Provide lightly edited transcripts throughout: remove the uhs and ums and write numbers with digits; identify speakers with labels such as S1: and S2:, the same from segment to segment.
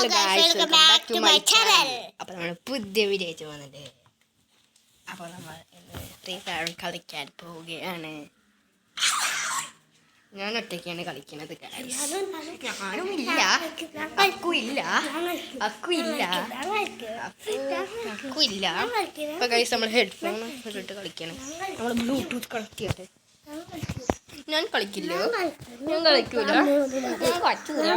S1: Hello guys, welcome back to my channel. അപ്പോൾ നമ്മൾ പുതിയ വീഡിയോ ആയിട്ട് വന്നിട്ട് അപ്പോൾ നമ്മൾ ഫ്രീ ഫയർ കളിക്കാൻ പോവുകയാണ്. ഞാൻ ഒറ്റയ്ക്കാണ് കളിക്കുന്നത്. ഞാനുമില്ല, അക്കുമില്ല. അപ്പോൾ ഗൈസ് നമ്മൾ ഹെഡ്ഫോൺ ഇട്ടിട്ട് കളിക്കണം. നമ്മൾ ബ്ലൂടൂത്ത് കണക്ട് ചെയ്യട്ടെ. ഞാൻ കളിക്കില്ല, ഞാൻ കളിക്കൂല, ഞാൻ പറ്റൂല.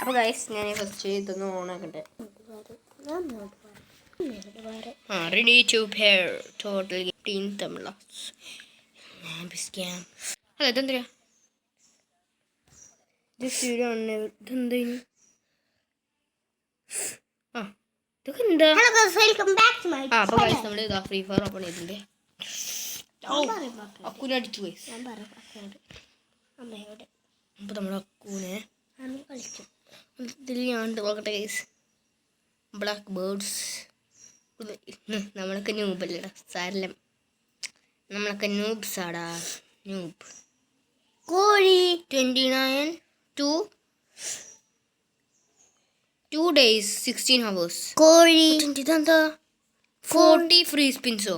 S1: അപ്പോൾ ഗൈസ് ഞാൻ ഫസ്റ്റ് ഇതൊന്ന് ഓണാക്കട്ടെ. Ready to pair total 15 Tamils. അല്ല ഇതെന്താ ഇത് വീഡിയോ ആണ്. ഇതെന്താ ഇതൊക്കെ എന്താ? അപ്പോൾ ഗൈസ് നമ്മൾ ഇതാ ഫ്രീ ഫയർ ഓപ്പൺ ചെയ്തിട്ടുണ്ട്. അക്കൂനെ അടിച്ചു ഗൈസ്. അപ്പോൾ നമ്മുടെ അക്കൂനെ ഇതിൽ ഞാൻ നോക്കട്ടെ ഗൈസ്. ബ്ലാക്ക് ബേർഡ്സ് നമ്മളൊക്കെ ന്യൂബല്ലടാ, സാരല്ല, നമ്മളൊക്കെ ന്യൂബ്സാടാ. ന്യൂബ് കോഴി 29 to 2 days 16 hours കോഴി. ഇതെന്താ 40 ഫ്രീ സ്പിൻസോ?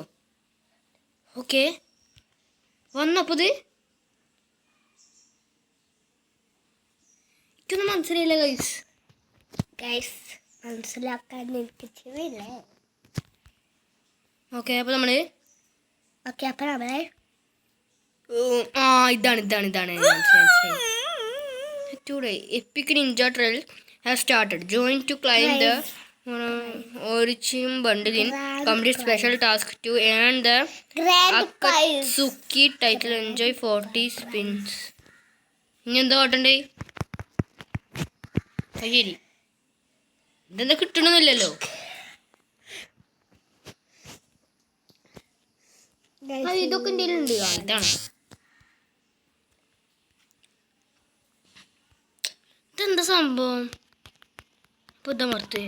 S1: ഓക്കെ വന്നപ്പോൾ ഇത് ഇതൊന്നും മനസ്സിലായില്ല ഗൈസ് മനസ്സിലാക്കാൻ എനിക്ക് ചെറിയില്ലേ. ഓക്കെ അപ്പോൾ നമ്മൾ ഇതാണ് മനസ്സിലായി. Today EPIC Ninja trial has started. Join to climb the origin bundle in complete special task to earn the Akatsuki title. Enjoy 40 spins. ഇനി എന്താ ഓട്ടണ്ടേ? ശരി, ഇതെന്താ കിട്ടണമെന്നില്ലല്ലോ. ഇതൊക്കെ എന്തെങ്കിലും ഉണ്ട്. ഇതാണ് ഇതെന്താ സംഭവം? പുതമർത്ത്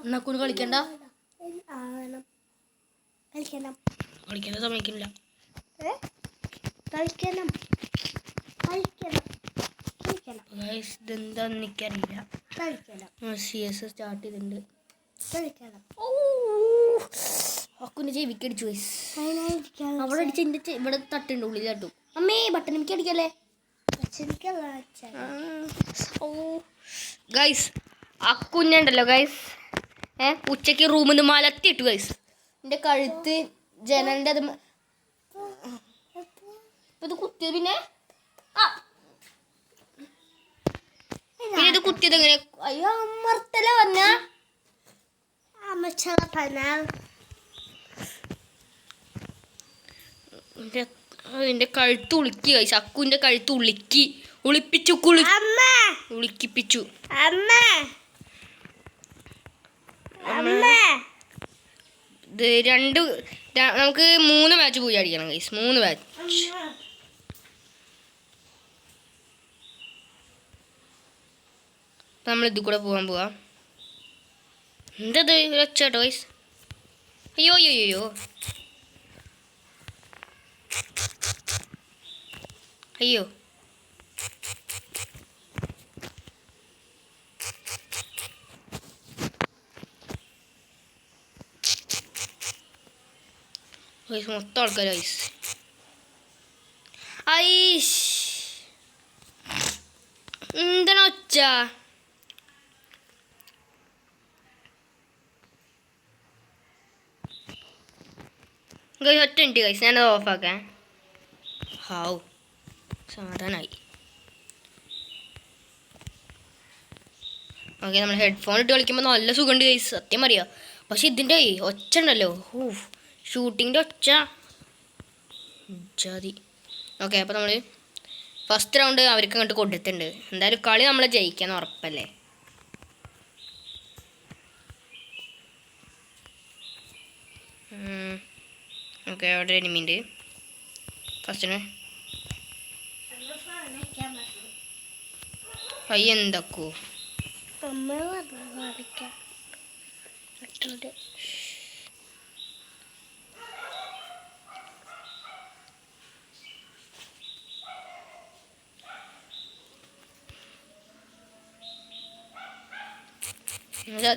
S1: എന്നാക്കൂന് കളിക്കണ്ട, കളിക്കാൻ സമ്മതിക്കില്ല. ഇതെന്താന്ന് എനിക്കറിയില്ല. CS സ്റ്റാർട്ട് ചെയ്തിട്ടുണ്ട്. അക്കുൻ്റെ ചെവിക്ക് അടിച്ചു ഗൈസ്. അവിടെ അടിച്ച് എൻ്റെ ഇവിടെ തട്ടുണ്ട് ഉള്ളിൽ തട്ടും. അമ്മേ ബട്ടൺ എനിക്ക് അടിക്കല്ലേ. ഗൈസ് അക്കുഞ്ഞുണ്ടല്ലോ ഗൈസ്, ഉച്ചക്ക് റൂമിൽ നിന്ന് മലത്തിട്ടു ഗൈസ്. എൻ്റെ കഴുത്ത് ജനലിൻ്റെ അത് ഇത് കുത്തിയത്. പിന്നെ ഇത് കുത്തിയത് എങ്ങനെ? അയ്യോ അമർത്തല പറഞ്ഞ എൻ്റെ കഴുത്ത് ഉളുക്കി ഗൈസ്. അക്കുവിൻ്റെ കഴുത്ത് ഉളിപ്പിച്ചു ഉളിക്കിപ്പിച്ചു. ഇത് നമുക്ക് 3 മാച്ച് പോയി അടിക്കണം ഗൈസ്. 3 മാച്ച്. അപ്പം നമ്മൾ ഇതിൽ കൂടെ പോവാ. എന്തത് ഒച്ചട്ടോ ഗൈസ്? അയ്യോ അയ്യോ അയ്യോ ഗൈസ് മൊത്തം ആൾക്കാർ ഗൈസ്. ഐഷ് എന്താണ് ഒച്ച? ഗൈസ് ഒറ്റ ഉണ്ട് ഗൈസ്, ഞാനത് ഓഫാക്കാൻ. ഹാവ് സാധാരണമായി. ഓക്കെ നമ്മൾ ഹെഡ്ഫോൺ ഇട്ട് കളിക്കുമ്പോൾ നല്ല സുഖമുണ്ട് ഗൈസ്, സത്യം അറിയാം. പക്ഷെ ഇതിൻ്റെ ഒച്ച ഉണ്ടല്ലോ, ഷൂട്ടിങ്ങിൻ്റെ ഒച്ച ജാതി. ഓക്കെ അപ്പോൾ നമ്മൾ ഫസ്റ്റ് റൗണ്ട് അവർക്ക് അങ്ങോട്ട് കൊടുത്തിട്ടുണ്ട്. എന്തായാലും കളി നമ്മളെ ജയിക്കാൻ ഉറപ്പല്ലേ. ഓക്കെ അവിടെ എനിമിയുണ്ട്. ഫസ്റ്റിന് എന്തൊക്കോ
S2: അമ്മ കളിക്കാം.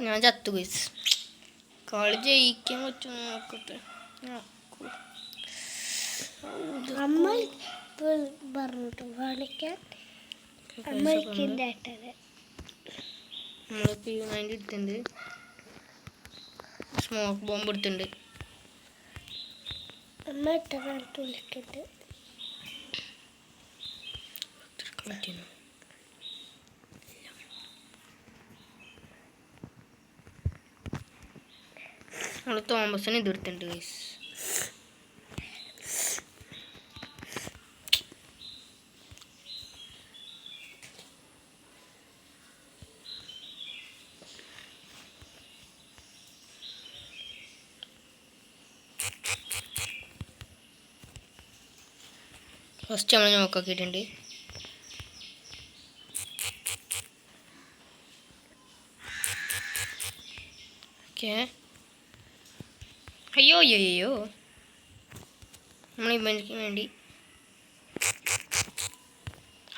S1: ഞാൻ ചത്തു ഗൈസ്. കളി ജയിക്കാൻ പറ്റുമോ നോക്കട്ടെ.
S2: അമ്മ പറഞ്ഞിട്ട് കളിക്കാൻ
S1: നമ്മളിപ്പോൾ അതിൻ്റെ എടുത്തിട്ടുണ്ട്. സ്മോക്ക് ബോംബ് എടുത്തിട്ടുണ്ട്.
S2: അമ്മ ഇട്ട് വിളിക്കുന്നുണ്ട്. നമ്മൾ തോമസിന് ഇത് എടുത്തിട്ടുണ്ട് ഗൈസ്. ഫസ്റ്റ് നമ്മൾ നോക്കാക്കിയിട്ടുണ്ട്. ഓക്കെ. അയ്യോ അയ്യോ അയ്യോ, നമ്മൾ ഇവനിക്ക് വേണ്ടി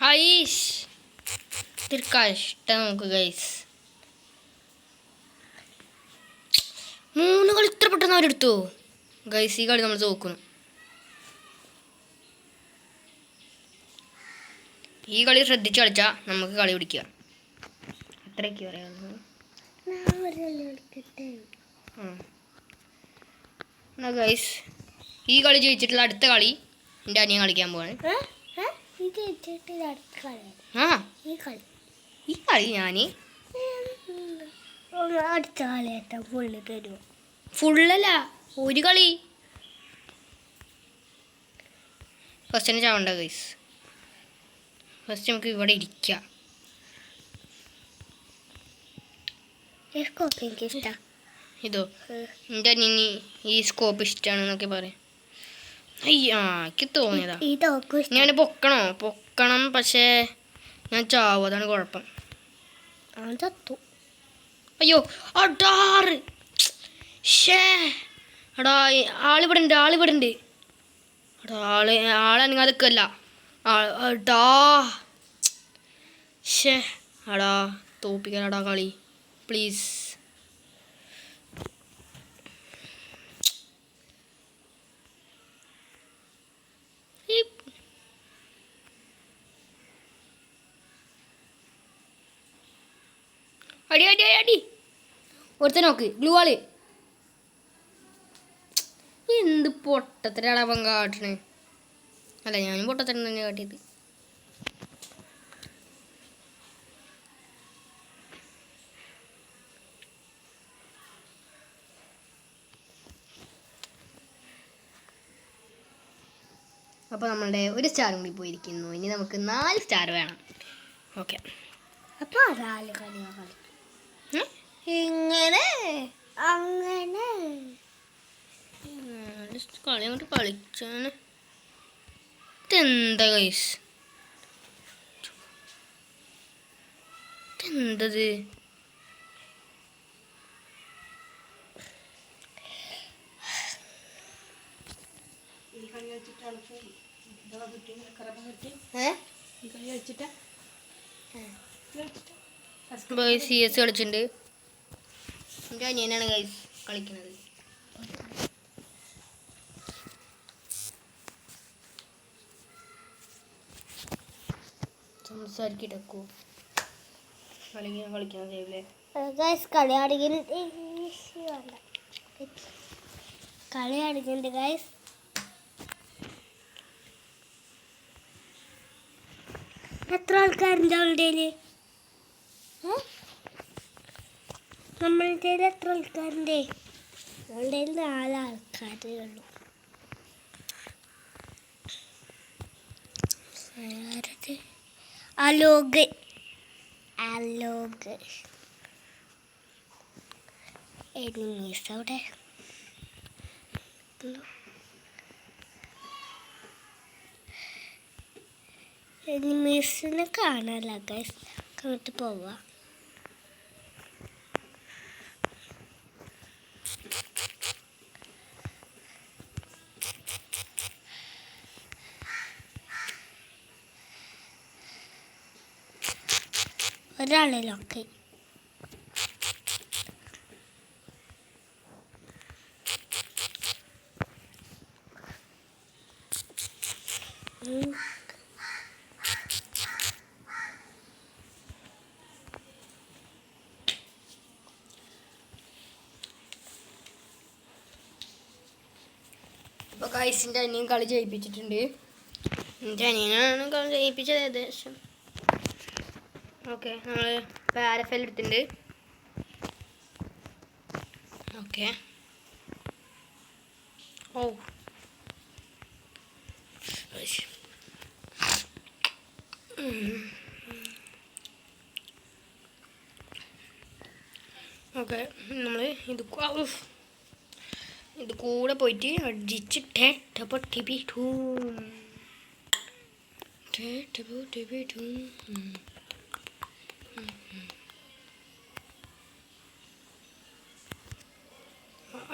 S2: ഹൈഷ് ഇത്തിരി കഷ്ടം നമുക്ക് ഗൈസ്. 3 കളി ഇത്ര പെട്ടെന്ന് അവരെടുത്തു ഗൈസ്. ഈ കളി നമ്മൾ തോക്കുന്നു. ഈ കളി ശ്രദ്ധിച്ച് കളിച്ചാൽ നമുക്ക് കളി പിടിക്കുക. അത്രയ്ക്ക് പറയാനുള്ളൂ. എന്നാ ഗൈസ്, ഈ കളി ജയിച്ചിട്ടുള്ള അടുത്ത കളി എൻ്റെ അനിയൻ കളിക്കാൻ പോവാണ്. ആ ഈ കളി ഞാൻ അടുത്ത കളിയായിട്ട് ഫുള്ള് തരുമോ?
S1: ഫുള്ളല്ല, ഒരു കളി. ഫസ്റ്റിന് ചാവണ്ട ഗൈസ്. ഫസ്റ്റ് നമുക്ക് ഇവിടെ ഇരിക്കാം.
S2: എനിക്കിഷ്ടം
S1: ഇതോ എൻ്റെ അനിയന് ഈ സ്കോപ്പ് ഇഷ്ടമാണെന്നൊക്കെ പറയാം. അയ്യാ, എനിക്ക് തോന്നിയതാ. ഞാൻ പൊക്കണം, പക്ഷേ ഞാൻ ചാവും, അതാണ് കുഴപ്പം.
S2: ചത്തു.
S1: അയ്യോ അടാറ്. ഷേ എടാ, ആളിവിടെ ഉണ്ട്. എടാ ആളനങ്ങാതെ നിൽക്കല്ല. എടാ ഷേ എടാ, തോപ്പിക്കാനടാ കളി പ്ലീസ്. അടി അടി അടി ഒരുത്ത നോക്ക്. ഗ്ലൂ ആള് എന്ത് പൊട്ടത്തരാണ് അവൻ കാട്ടണേ. അല്ല, ഞാനും പൊട്ടത്തരം തന്നെ കാട്ടിയത്. അപ്പോൾ നമ്മളുടെ 1 സ്റ്റാറും കൂടി പോയിരിക്കുന്നു. ഇനി നമുക്ക് 4 സ്റ്റാർ വേണം. ഓക്കെ,
S2: അപ്പോൾ 4 കളികൾ കളിക്കും. ഇങ്ങനെ അങ്ങനെ
S1: കളി അങ്ങോട്ട് കളിച്ചാണ്. ഇതെന്താ ഗൈസ്, ഇതെന്തത്? CS കളിച്ചിട്ടുണ്ട്. എൻ്റെ അനിയനാണ് ഗൈസ് കളിക്കുന്നത്. സംസാരിക്കിട്ടക്കോ കളിക്കാൻ ചെയ്യില്ലേ
S2: കളി അടിക്കുന്നുണ്ട് ഗൈസ്. എത്ര ആൾക്കാരുണ്ട് അവളുടെ? നമ്മളുടെ എത്ര ആൾക്കാരുണ്ട്? അവളുടെ 4 ആൾക്കാരേ ഉള്ളൂ. അലോഗ് എനിമീസ് അവിടെ. എനിമീസിനെ കാണാനല്ല ഗൈസ്, അങ്ങോട്ട് പോവാ.
S3: ഒരാളിലൊക്കെ
S1: അപ്പോൾ ഗൈസിൻ്റെ അനിയൻ കളി ജയിപ്പിച്ചിട്ടുണ്ട്. എൻ്റെ അനിയനാണ് കളി ജയിപ്പിച്ചത് ഏകദേശം. ഓക്കെ, നമ്മൾ പാരഫെൽ എടുത്തിട്ടുണ്ട്. ഓക്കെ, ഓ ഓക്കെ, നമ്മൾ ഇത് കൂടെ പോയിട്ട് അടിച്ച്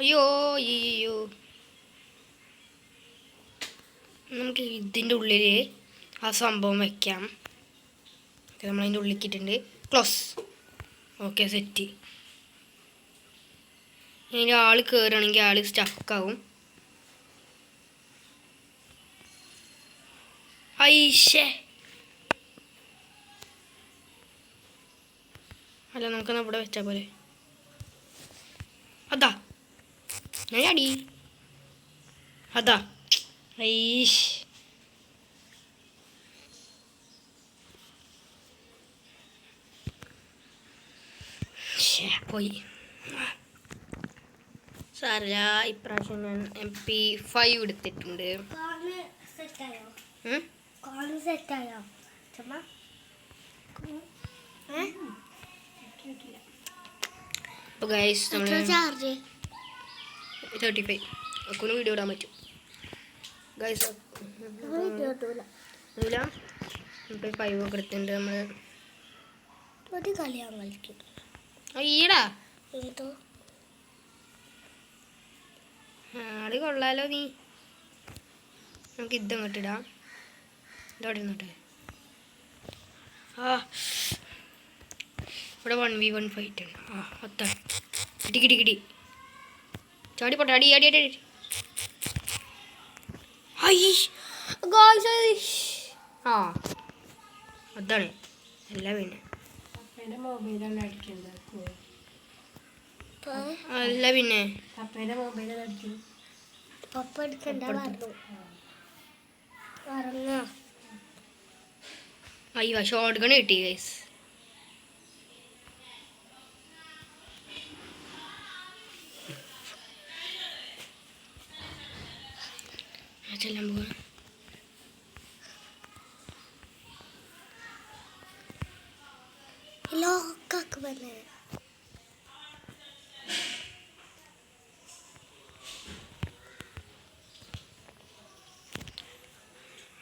S1: അയ്യോ അയ്യോ. നമുക്ക് ഇതിൻ്റെ ഉള്ളിൽ ആ സംഭവം വയ്ക്കാം. നമ്മളതിൻ്റെ ഉള്ളിലേക്ക് ഇട്ടിട്ടുണ്ട്. ക്ലോസ്. Okay, set. അതിൻ്റെ ആൾ കയറുകയാണെങ്കിൽ ആൾ സ്റ്റക്കാവും. ഐഷേ, അല്ല നമുക്കൊന്ന് ഇവിടെ വെച്ചാൽ പോലെ. അതാ ഞാൻ അടി. അതാ ഐഷ്. പോയി. സാറില്ല, ഇപ്രാവശ്യം ഞാൻ MP5 എടുത്തിട്ടുണ്ട്. അപ്പോൾ ഗൈസ് നമ്മൾ 35 ഒക്കെ വീഡിയോ ഇടാൻ പറ്റും ഗൈസ്. MP5 ഒക്കെ എടുത്തിട്ടുണ്ട് നമ്മൾ.
S3: ഒരു കളിയാൻ കളിക്കും.
S1: അയ്യടാ,
S3: ഏതോ
S1: ആള് കൊള്ളാലോ നീ. നമുക്ക് ഇതങ്ങോട്ട് ഇടാം. ഇതോടെ ഇരുന്നോട്ടെ. ആ, ഇവിടെ 1v1 ഫൈറ്റ് ഉണ്ട്. ആ, അത്താണ്. കിടി ചാടി പോട്ടെ. അടി അടി അടി. ആ, അതാണ് എല്ലാം. പിന്നെ അല്ല, പിന്നെ
S3: പപ്പ എടുക്കണ്ട പറഞ്ഞു.
S1: അയ്യോ, ഷോട്ട് ഗൺ കിട്ടി ഗൈസ്. ചെല്ലാൻ പോവാ.
S3: ലോക്കാക്ക് വന്നെ.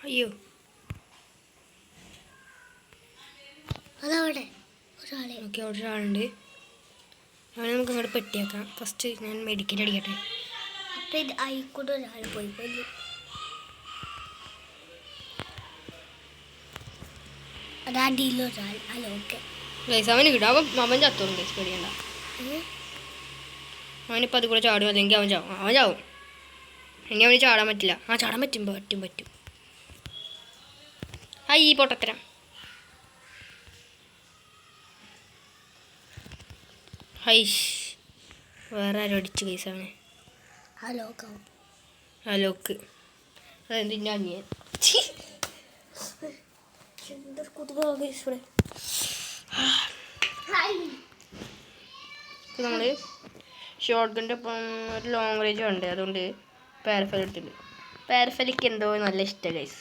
S1: അയ്യോ,
S3: അതവിടെ ഒരാളെ.
S1: ഓക്കെ, അവിടെ ഒരാളുണ്ട്. അവനെ നമുക്ക് ഇങ്ങോട്ട് പെട്ടിയാക്കാം. ഫസ്റ്റ് ഞാൻ മെഡിക്കൽ അടിക്കട്ടെ.
S3: അപ്പം ഇത് ആയിക്കൂടെ ഒരാൾ പോയി പോയി. അടിയിലൊരാൾ. അല്ല, ഓക്കെ
S1: ഗൈസ്, അവന് കിട്ടും. അവൻ ചത്തോളും ഗൈസ്, പേടിയണ്ട. അവനിപ്പോൾ അത് കൂടെ ചാടും, അല്ലെങ്കിൽ അവൻ ചാവും. ഇനി അവന് ചാടാൻ പറ്റില്ല. ആ, ചാടാൻ പറ്റും. ഈ പൊട്ടത്തരം. ഹൈഷ്, വേറെ ആരും അടിച്ചു ഗൈസ് അവനെ. ആ ലോക്ക്. അതെന്തിൻ്റെ അനിയൻ. നമ്മൾ ഷോർട്ട് ഗണ്ണിൻ്റെ ഒപ്പം ഒരു ലോങ് റേഞ്ച് ഉണ്ട്. അതുകൊണ്ട് പാരഫെൽ എടുത്തിട്ടുണ്ട്. പാരഫെലിക്ക് എന്തോ നല്ല ഇഷ്ടമാണ് ഗൈസ്.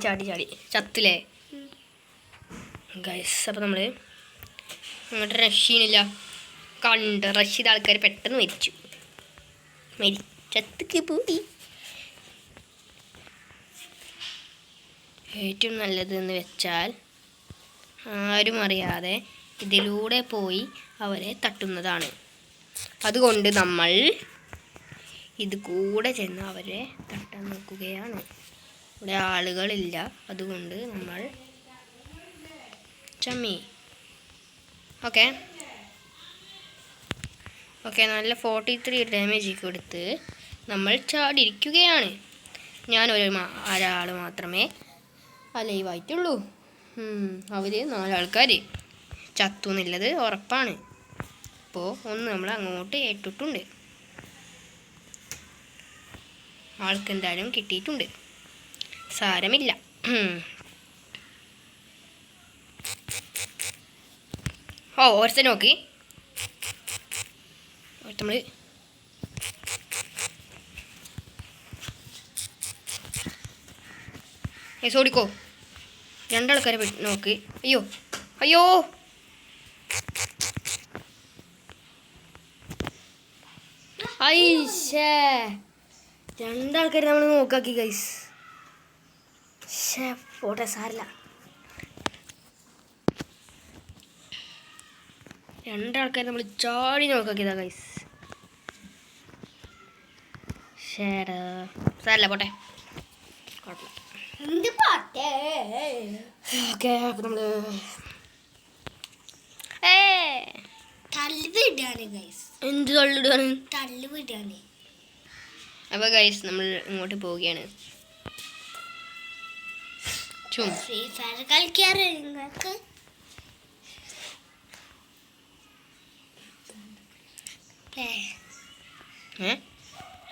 S1: ചാടി ചത്തില്ലേ ഗൈസ്. അപ്പം നമ്മൾ അങ്ങോട്ട് റഷ്യനില്ല റഷ് ചെയ്ത ആൾക്കാർ പെട്ടെന്ന് ചത്തുക്ക് പോയി. ഏറ്റവും നല്ലതെന്ന് വെച്ചാൽ ആരും അറിയാതെ ഇതിലൂടെ പോയി അവരെ തട്ടുന്നതാണ്. അതുകൊണ്ട് നമ്മൾ ഇത് കൂടെ ചെന്ന് അവരെ തട്ടാൻ നോക്കുകയാണ്. ഇവിടെ ആളുകളില്ല, അതുകൊണ്ട് നമ്മൾ ചമ്മി. ഓക്കെ നല്ല 43 ഡാമേജ് കൊടുത്ത് നമ്മൾ ചാടിയിരിക്കുകയാണ്. ഞാൻ ഒരാൾ മാത്രമേ അലൈവായിട്ടുള്ളൂ. അവർ 4 ആൾക്കാർ ചത്തു എന്നുള്ളത് ഉറപ്പാണ്. അപ്പോൾ ഒന്ന് നമ്മൾ അങ്ങോട്ട് ഏറ്റിട്ടുണ്ട്. ആൾക്കെന്തായാലും കിട്ടിയിട്ടുണ്ട്, സാരമില്ല. ഓർത്ത നോക്കി നമ്മൾ ഓടിക്കോ. 2 ആൾക്കാരെ നോക്ക്. അയ്യോ ഐശേ 2 ആൾക്കാരെ നമ്മൾ നോക്കാക്കി ഗൈസ്. പോട്ടെ, സാരില്ല. 2 ആൾക്കാരെ നമ്മൾ ചാടി നോക്കാക്കിയതാ ഗൈസ്. സാരില്ല, പോട്ടെ, കുഴപ്പമില്ല. ഓക്കെ, അപ്പം നമ്മൾ എന്ത് തള്ളിടുകയാണ്? അപ്പോൾ ഗൈസ് നമ്മൾ ഇങ്ങോട്ട് പോവുകയാണ്.
S3: കളിക്കാറ് നിങ്ങൾക്ക്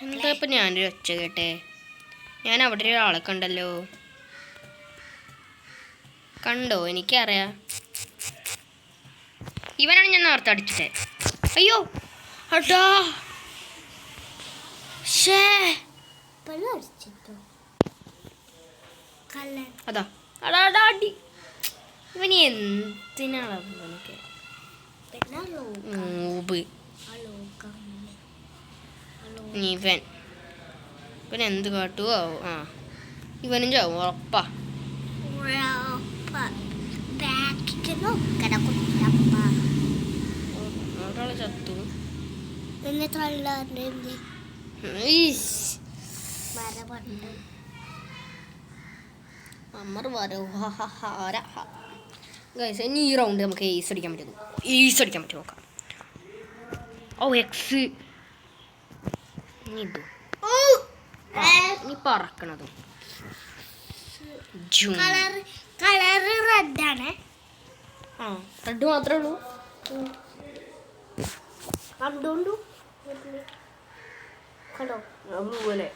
S1: എന്താ ഇപ്പം ഞാനൊരു ഒച്ച കേട്ടെ? ഞാൻ അവിടെ ഒരാളെ കണ്ടല്ലോ. കണ്ടോ? എനിക്കറിയാം, ഇവനാണ് ഞാൻ നേരത്തെ അടിച്ചിട്ടേ. അയ്യോ അടാ, അതാ അടാ അടി. ഇവന് എന്തിനാണ് ഇവൻ എന്ത് കാട്ടുവോ? ഇവനും ചാവും ഉറപ്പാ. ഒരാള് ചത്തു. ഇനി ഈ റൗണ്ട് നമുക്ക് ഈസ് അടിക്കാൻ പറ്റും നോക്കാം. എക്സ് ഇനി പറക്കണതും
S3: റെഡാണ്.
S1: റെഡ് മാത്രമേ ഉള്ളൂ.
S3: കണ്ടോണ്ടു കണ്ടോ
S1: പോലെ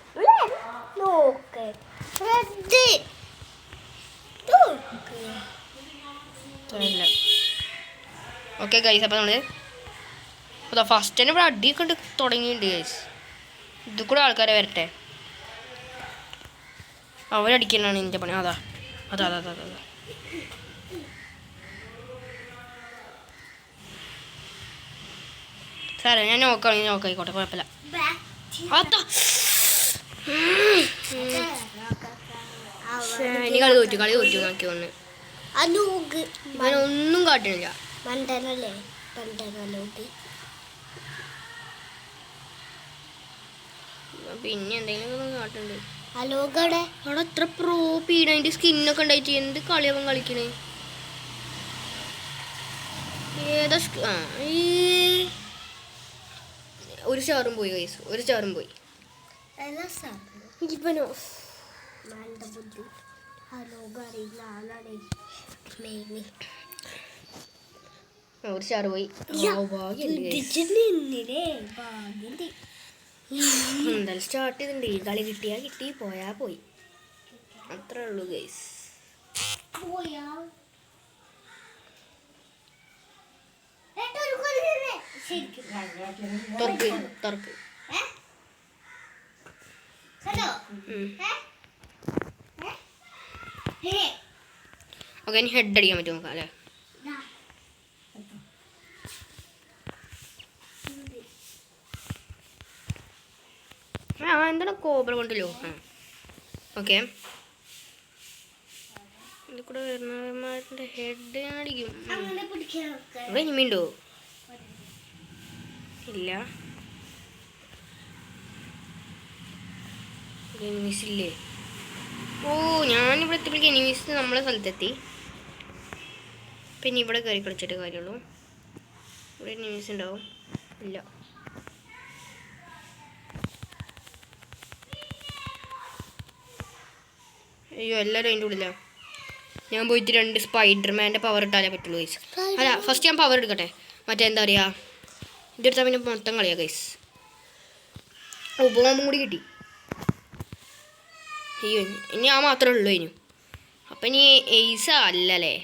S1: ഓക്കെ ഗൈസ്, അപ്പം നമ്മൾ അതാ ഫസ്റ്റ് തന്നെ ഇവിടെ അടിയൊക്കെ ഉണ്ട് തുടങ്ങിയിട്ടുണ്ട് ഗൈസ്. ഇത് കൂടെ ആൾക്കാരെ വരട്ടെ, അവരടിക്കലാണ് എൻ്റെ പണി. അതാ സാറേ ഞാൻ നോക്കായിക്കോട്ടെ, കുഴപ്പമില്ല. ഇനി കളി തോറ്റു നോക്കി ഒന്ന്. ഇവനൊന്നും കാട്ടണില്ല. പിന്നെ എന്തെങ്കിലും കാട്ടുണ്ട്. അവിടെ എത്ര പ്രോ പീഡ, അതിന്റെ സ്കിന്നൊക്കെ ഉണ്ടായിട്ട് എന്ത് കളിയാവും കളിക്കണേ. ഏതാ ഒരു സ്റ്റാറും പോയി ഗൈസ്, ഒരു സ്റ്റാറും പോയി. ഇവനോ ഒരു സ്റ്റാർ പോയി. എന്തായാലും സ്റ്റാർട്ട് ചെയ്തിട്ടുണ്ട്. ഈ കളി കിട്ടിയാൽ കിട്ടി, പോയാ പോയി, അത്രേ ഉള്ളൂ ഗൈസ്. തുറക്ക് ഓക്കെ, ഇനി ഹെഡ് അടിക്കാൻ പറ്റും നോക്കാം അല്ലേ? എന്താണ് കോബ്ര കൊണ്ടല്ലോ. ഓക്കെ ഇതിൽ കൂടെ വരുന്നവന്മാരുടെ ഹെഡ് അടിക്കും.
S3: അങ്ങനെ പിടിക്കാൻ നോക്കാം.
S1: ഇവിടെ ഇനിമീണ്ടോ? ഇല്ല. എനിമീസ് ഇല്ലേ? ഓ, ഞാനിവിടെ എത്തിയപ്പോഴേക്കും എനിമീസ് നമ്മളെ സ്ഥലത്തെത്തി. പിന്നെ ഇവിടെ കയറി കളിച്ചിട്ട് കാര്യമുള്ളൂ. ഇവിടെ എനിമീസ് ഉണ്ടാവും. ഇല്ല. അയ്യോ, എല്ലാവരും അതിൻ്റെ ഉള്ളിലാണ്. ഞാൻ പോയിട്ട് 2 സ്പൈഡർമാൻ്റെ പവർ ഇട്ടാലേ പറ്റുള്ളൂ ഗൈസ്. അല്ല, ഫസ്റ്റ് ഞാൻ പവർ എടുക്കട്ടെ. മറ്റേ എന്താ പറയുക, ഇതെടുത്താൽ പിന്നെ മൊത്തം കളിയാ ഗൈസ്. ഓ, ബോംബും കൂടി കിട്ടി. അയ്യോ, ഇനി ആ മാത്രമേ ഉള്ളൂ ഇനി. അപ്പം ഇനി എയ്സ അല്ലല്ലേ,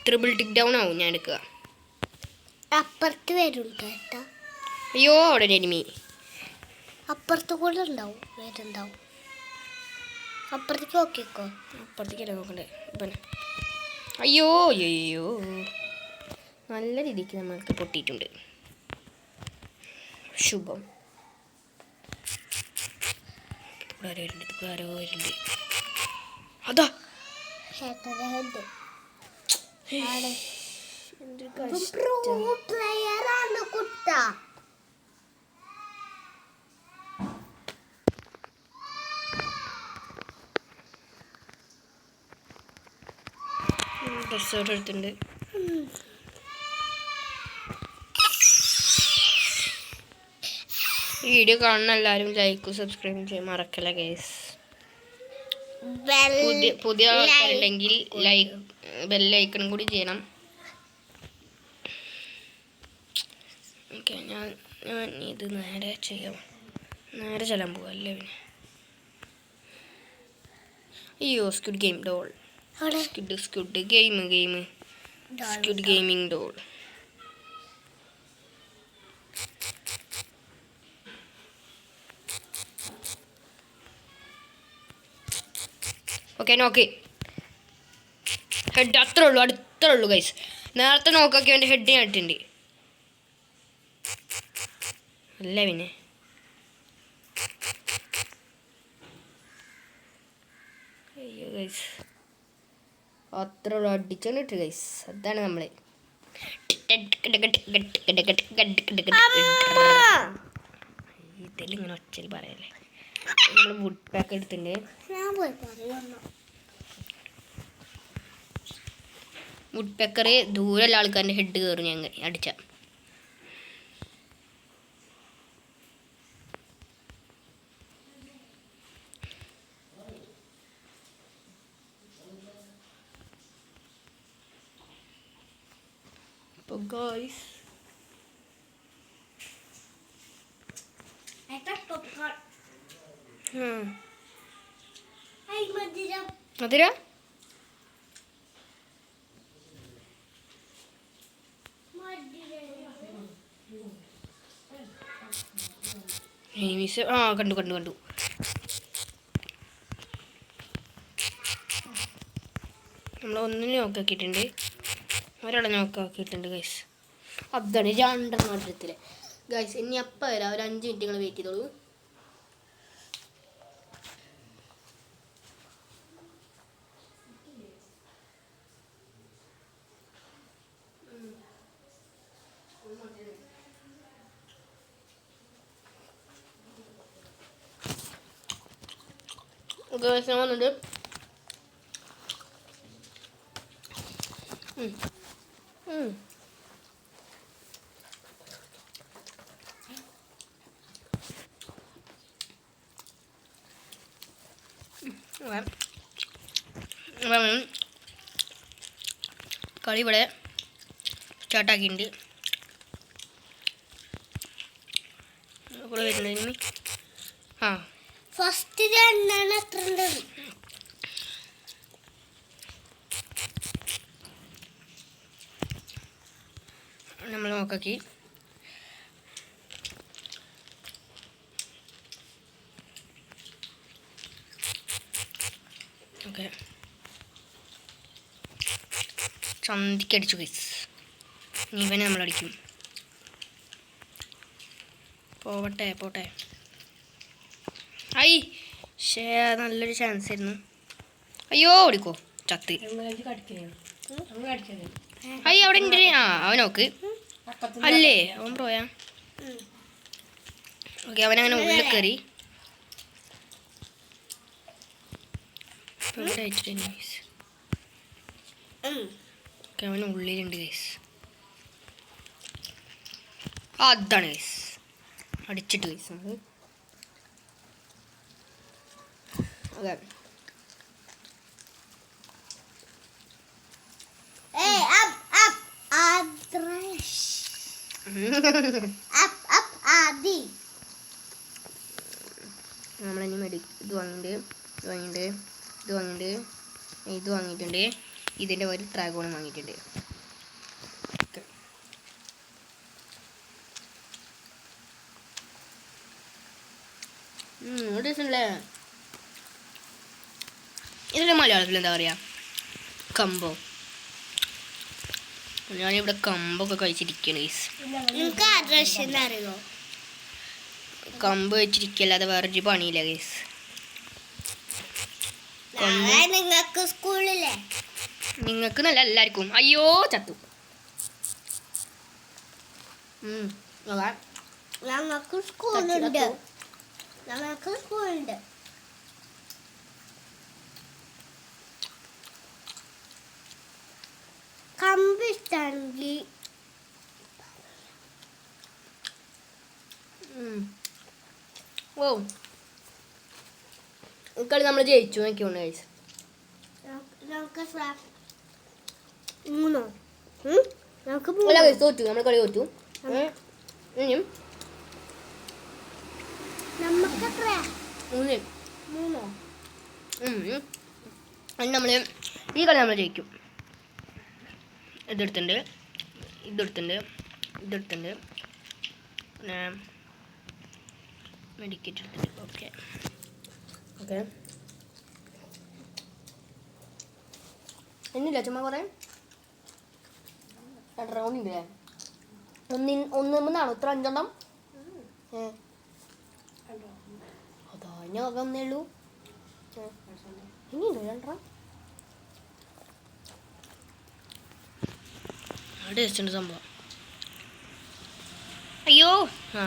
S1: ട്രിപ്പിൾ ടിക്ക് ഡൗൺ ആവും ഞാൻ എടുക്കുക.
S3: അപ്പുറത്ത് വരും കേട്ടാ.
S1: അയ്യോ, അവിടെ ഒരു എനിമി.
S3: അപ്പുറത്ത് കൂടെ ഉണ്ടാവും, വരുന്നുണ്ടാവും. അപ്പുറത്തേക്ക് നോക്കിക്കോ.
S1: അപ്പുറത്തേക്കല്ലേ നോക്കണ്ടേ ഇപ്പം. അയ്യോ അയ്യോ, നല്ല രീതിക്ക് നമ്മൾക്ക് പൊട്ടിയിട്ടുണ്ട്. ശുഭം. ആരോ വരുന്നുണ്ട്. അതാ
S3: ചേട്ടൻ്റെ ഹെഡ്.
S1: എന്തൊരു
S3: പ്രോ പ്ലെയർ ആണ് കുട്ട.
S1: ഡ്രസ്സ് എടുത്തിട്ടുണ്ട്. ഈ വീഡിയോ കാണുന്ന എല്ലാവരും ലൈക്കും സബ്സ്ക്രൈബും ചെയ്യാൻ മറക്കല്ല ഗൈസ്. പുതിയ ആൾക്കാരുണ്ടെങ്കിൽ ലൈക്ക് ബെല്ലൈക്കണും കൂടി ചെയ്യണം. ഓക്കെ, ഞാൻ ഇത് നേരെ ചെയ്യാം. നേരെ ചെല്ലാൻ പോവാ അല്ലേ പിന്നെ. അയ്യോ, squid game doll. Squid game squid gaming doll. Okay, നോക്കി ഹെഡ് അത്രേ ഉള്ളൂ, അടുത്തേ ഉള്ളൂ ഗൈസ്. നേരത്തെ നോക്കാക്കി അവൻ്റെ ഹെഡ് ഞാൻ ഇട്ടിട്ടുണ്ട്. അല്ല പിന്നെ അയ്യോ ഗൈസ്, അത്ര ഉള്ളൂ, അടിച്ചോണ്ട് ഇട്ട് ഗൈസ്. അതാണ് നമ്മളെ ഇതിലിങ്ങനെ ഒച്ചയിൽ പറയല്ലേ. നമ്മൾ വുഡ് പാക്ക് എടുത്തിട്ടുണ്ട്.
S3: ഞാൻ പോയി പറയുന്നു.
S1: വുഡ് പെക്കറ് ദൂരെയുള്ള ആൾക്കാരുടെ ഹെഡ് കയറും ഞാൻ അടിച്ച. അപ്പോൾ ഗോയ്സ്, മധുര മിസ് കണ്ടു. നമ്മൾ ഒന്നിനെ നോക്കാക്കിയിട്ടുണ്ട്, ഒരാളെ നോക്കാക്കിയിട്ടുണ്ട് ഗൈസ്. അതാണ് 2 മധുരത്തിൽ ഗൈസ്. ഇനി അപ്പം വരാം, ഒരു 5 മിനിറ്റ് നിങ്ങൾ വെയിറ്റ് ചെയ്തോളൂ. ഗൈസ്, ഞാൻ വന്നിട്ട് കളി ഇവിടെ സ്റ്റാർട്ടാക്കിയിട്ടുണ്ട്. ഇവിടെ വരുന്നത്
S3: ഫസ്റ്റ് 2 എത്ര ഉണ്ട്?
S1: നമ്മൾ നോക്കാക്കി. Okay, ചന്തിക്കടിച്ചു guys. ഇവനെ നമ്മളടിക്കും. പോട്ടെ. ഐ നല്ലൊരു ചാൻസ് ആയിരുന്നു. അയ്യോ, ഓടിക്കോ. ചത്ത്.
S2: കടിക്കണേ
S1: അയ്യ അവിടെ ഉണ്ട്. ആ അവൻ നോക്ക് അല്ലേ, അവൻ പ്രോയാ. ഓക്കെ, അവനങ്ങനെ ഉള്ളിൽ കയറി. ഓക്കെ, അവൻ ഉള്ളിലുണ്ട് ഗൈസ്. അതാണ് ഗൈസ്, അടിച്ചിട്ട് ഗൈസ് നമുക്ക്. Okay,
S3: Hey, up, Adrash. Up, Adi.
S1: നമ്മളിനി ഇത് വാങ്ങിയിട്ടുണ്ട്, ഇത് വാങ്ങിയിട്ടുണ്ട്. ഇതിൻ്റെ ഒരു ഡ്രാഗോണും വാങ്ങിയിട്ടുണ്ട്. ഓക്കെ, ടേസ്റ്റല്ലേ. ഇതിൻ്റെ മലയാളത്തിൽ എന്താ പറയുക? കമ്പോ. ഞാനിവിടെ കമ്പൊക്കെ കഴിച്ചിരിക്കുകയാണ് ഗൈസ്.
S3: നിങ്ങൾക്ക് അഡ്രസ് അറിയോ?
S1: കമ്പ് വെച്ചിരിക്കല്ലാതെ വേറൊരു പണിയില്ല ഗൈസ്.
S3: നാളെ നിങ്ങൾക്ക് സ്കൂളിലെ
S1: നിങ്ങൾക്ക് നല്ല എല്ലാവർക്കും. അയ്യോ ചത്തു.
S3: ഞങ്ങൾക്ക് സ്കൂളുണ്ട്. കമ്പ് ഇഷ്ടമാണെങ്കിൽ
S1: ഓ, കളി നമ്മൾ ജയിച്ചു നോക്കിയോണ്ട് ഗൈസ്.
S3: നമുക്ക് മൂന്നോ നമുക്ക്
S1: അല്ല ഗൈസ്, തോറ്റു, നമ്മൾ കളി തോറ്റു. ഇനിയും
S3: നമുക്ക് എത്ര
S1: മൂന്ന്.
S3: മൂന്നോ?
S1: അതിന് നമ്മൾ ഈ കളി നമ്മൾ ജയിക്കും. ഇതെടുത്തുണ്ട്, പിന്നെ മെഡിക്കേറ്റ് എടുത്തിട്ടുണ്ട്. ഓക്കെ എന്നില്ല ചുമ്മാ കുറേ റൗണ്ട് ഉണ്ട്. ഒന്നാണോ ഇത്ര 5 എണ്ണം? അതാ ഞാൻ ഒന്നേ ഉള്ളൂ. ഇനിയുണ്ടോ 2? ടേസ്റ്റ് ഉണ്ട് സംഭവം. അയ്യോ ആ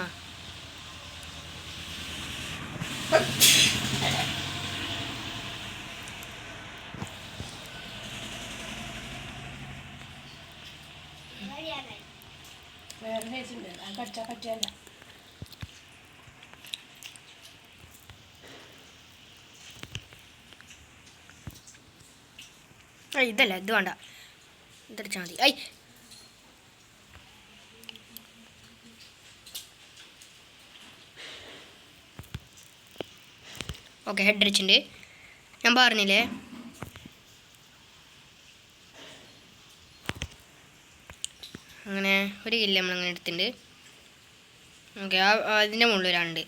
S2: വേറെ ടേസ്റ്റ് ഉണ്ട്. അത് കടിച്ചാൽ പറ്റിയല്ല.
S1: ഇതല്ല, ഇത് വേണ്ട, ഇതടിച്ചാൽ മതി. ഐ ഓക്കെ, ഹെഡ് അടിച്ചിട്ടുണ്ട്. ഞാൻ പറഞ്ഞില്ലേ അങ്ങനെ ഒരു കില്ല് നമ്മളങ്ങനെ എടുത്തിട്ടുണ്ട്. ഓക്കെ, അതിൻ്റെ മുകളിൽ 2.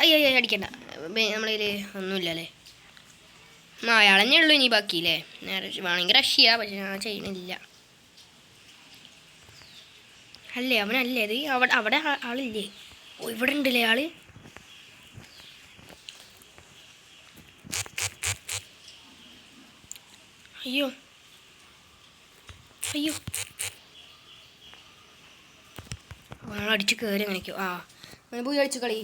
S1: അയ്യോ അടിക്കണ്ട, നമ്മളതിൽ ഒന്നുമില്ലല്ലേ. അയാളെന്നെ ഉള്ളൂ ഇനി ബാക്കിയില്ലേ. നേരെ വേണമെങ്കിൽ റഷ് ചെയ്യാം, പക്ഷെ ഞാൻ ചെയ്യണില്ല. അല്ലേ അവനല്ലേ അത്? അവിടെ ആളില്ലേ? ഓ, ഇവിടെ ഉണ്ടല്ലേ ആള്. അയ്യോ അടിച്ച് കയറി അങ്ങനെയൊക്കെയോ. ആ, അങ്ങനെ പോയി അടിച്ചു കളി.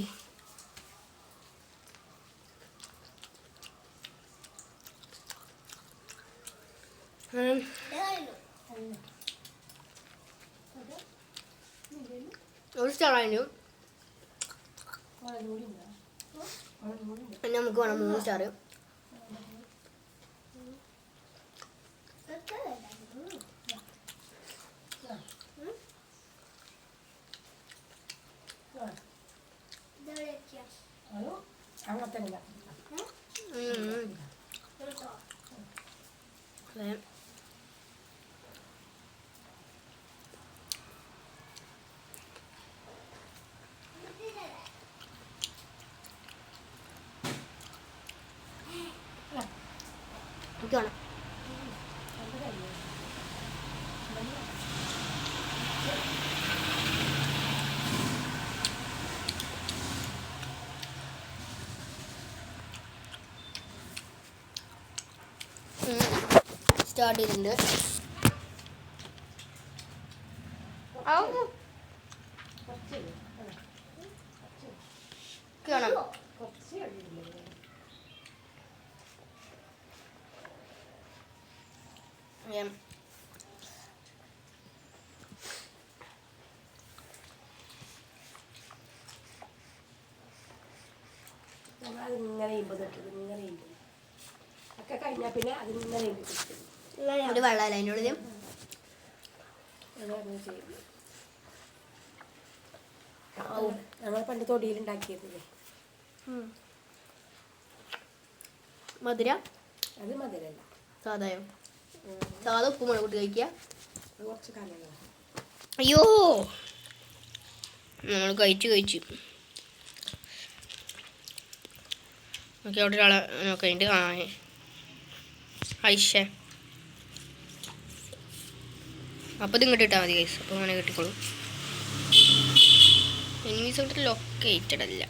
S1: ഒരു സ്റ്റാറായിരുന്നു. നമുക്ക് വേണം 3 സ്റ്റാർ.
S2: അങ്ങനത്തെ
S1: അതെ, സ്റ്റാർട്ട് ചെയ്തിട്ടുണ്ട്. കാണാം.
S2: അതിങ്ങനെ ഇങ്ങനെ ഒക്കെ കഴിഞ്ഞാൽ പിന്നെ അതിങ്ങനെ
S1: ഒരു വെള്ളമല്ല അതിൻ്റെ ഉള്ളിൽ.
S2: ഞങ്ങൾ പണ്ട് തൊടിയിലുണ്ടാക്കിയതില്ലേ
S1: മധുര.
S2: അത് മധുരല്ല,
S1: സാധായോ? സാധാ ഉപ്പ് മുളക് കൂട്ടി കഴിക്കുക.
S2: അത് കുറച്ച് കലങ്ങ.
S1: അയ്യോ, നമ്മൾ കഴിച്ചു. ഓക്കെ, അവിടെ ഒരാളെ നോക്കുന്നുണ്ട്. ഐഷ. അപ്പോൾ ഇത് ഇങ്ങോട്ട് ഇട്ടാൽ മതി ഗൈസ്. അപ്പോൾ അങ്ങനെ കിട്ടിക്കോളൂ. എനിമീസ് കൊണ്ട് ലൊക്കേറ്റഡ് അല്ല.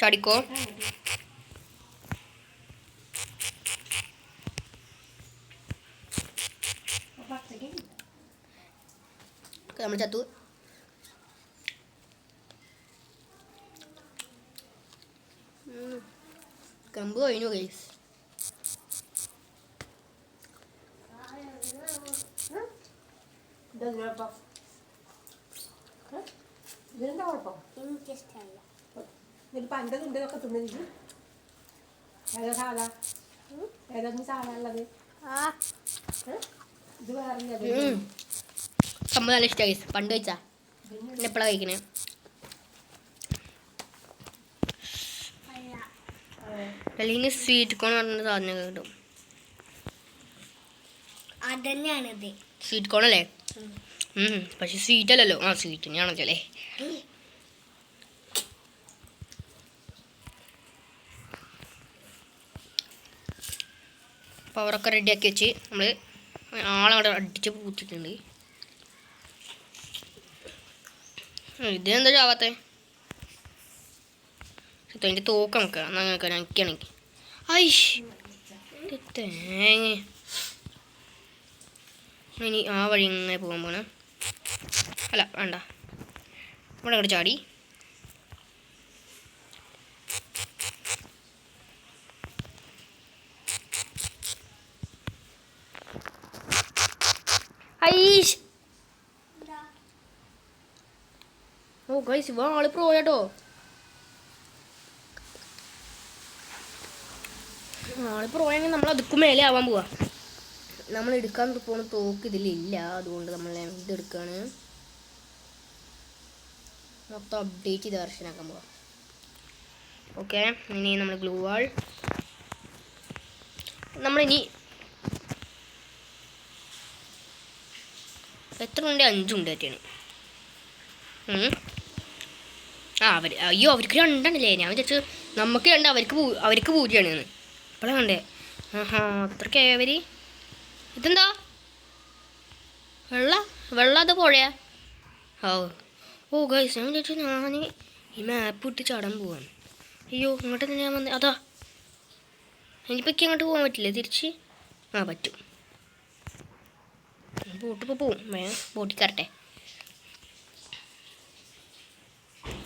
S1: ചാടിക്കോ. നമ്മൾ ചത്തു. കമ്പ് കഴിഞ്ഞു ഗൈസ്.
S2: ഇതിനെന്താ കുഴപ്പം?
S3: എനിക്കിഷ്ടമല്ല.
S2: ഇതിൽ പണ്ടതുണ്ട് ഇതൊക്കെ തിന്നിട്ട്. ഏതാ സാധാ? ഏതൊന്നും സാധാ ഉള്ളത്? ഇത് വേറെ
S1: കമ്പ് നല്ല ഇഷ്ടമായി ഗൈസ്. പണ്ട് കഴിച്ചാ പിന്നെ എപ്പോഴാണ് കഴിക്കണേ? അല്ലെങ്കിൽ സ്വീറ്റ് കോൺ പറഞ്ഞ സാധനം കിട്ടും.
S3: അതന്നെയാണിത്.
S1: സ്വീറ്റ് കോൺ അല്ലേ? പക്ഷെ സ്വീറ്റ് അല്ലല്ലോ. സ്വീറ്റ് തന്നെയാണല്ലോ അല്ലേ? പവറൊക്കെ റെഡിയാക്കി വെച്ച് നമ്മൾ ആളവിടെ അടിച്ച് പൂത്തിട്ടുണ്ട്. ഇതെന്താ ചാവാത്തെ? അതിൻ്റെ തോക്കം നോക്കാം. അങ്ങനെ എനിക്കാണെങ്കിൽ ഐഷ് തേങ്ങ. ഇനി ആ വഴി ഇങ്ങനെ പോകാൻ പോണ. അല്ല വേണ്ട, ഇവിടെ അങ്ങോട്ട് ചാടി. ഐഷ്. ഓ ഗൈസ്, ഇവ ആള് പ്രോ കേട്ടോ. ആള് പ്രോയെങ്കിൽ നമ്മൾ അതുക്കും മേലെ ആവാൻ പോവാ. നമ്മൾ എടുക്കാൻ പോണ തോക്ക് ഇതിലില്ല, അതുകൊണ്ട് നമ്മൾ ഇതെടുക്കാണ്. മൊത്തം അപ്ഡേറ്റ് ചെയ്ത വെർഷനാക്കാൻ പോവാം. ഓക്കെ, ഇനി നമ്മൾ ഗ്ലൂ വാൾ നമ്മളിനി എത്ര ഉണ്ട്? 5 ഉണ്ട് പറ്റിയാണ്. അയ്യോ അവർക്ക് 2 ഉണ്ടല്ലേ. ഞാൻ വിചാരിച്ചു നമുക്ക് 2 അവർക്ക് 0 ആണ്. അപ്പോഴാണ് കണ്ടേ. അത്രയ്ക്കായി അവർ. ഇതെന്താ വെള്ളം അത് പുഴയാ? ഓ ഗൈസ്, ഞാൻ വിചാരിച്ചു ഞാൻ ഈ മാപ്പ് ഇട്ട് ചാടാൻ പോവാണ്. അയ്യോ, ഇങ്ങോട്ട് തന്നെ ഞാൻ വന്നേ. അതാ എനിക്കിപ്പോൾ അങ്ങോട്ട് പോകാൻ പറ്റില്ലേ തിരിച്ച്? പറ്റും. ബോട്ടിപ്പോൾ പോവും. ബോട്ടിൽ കയറട്ടെ.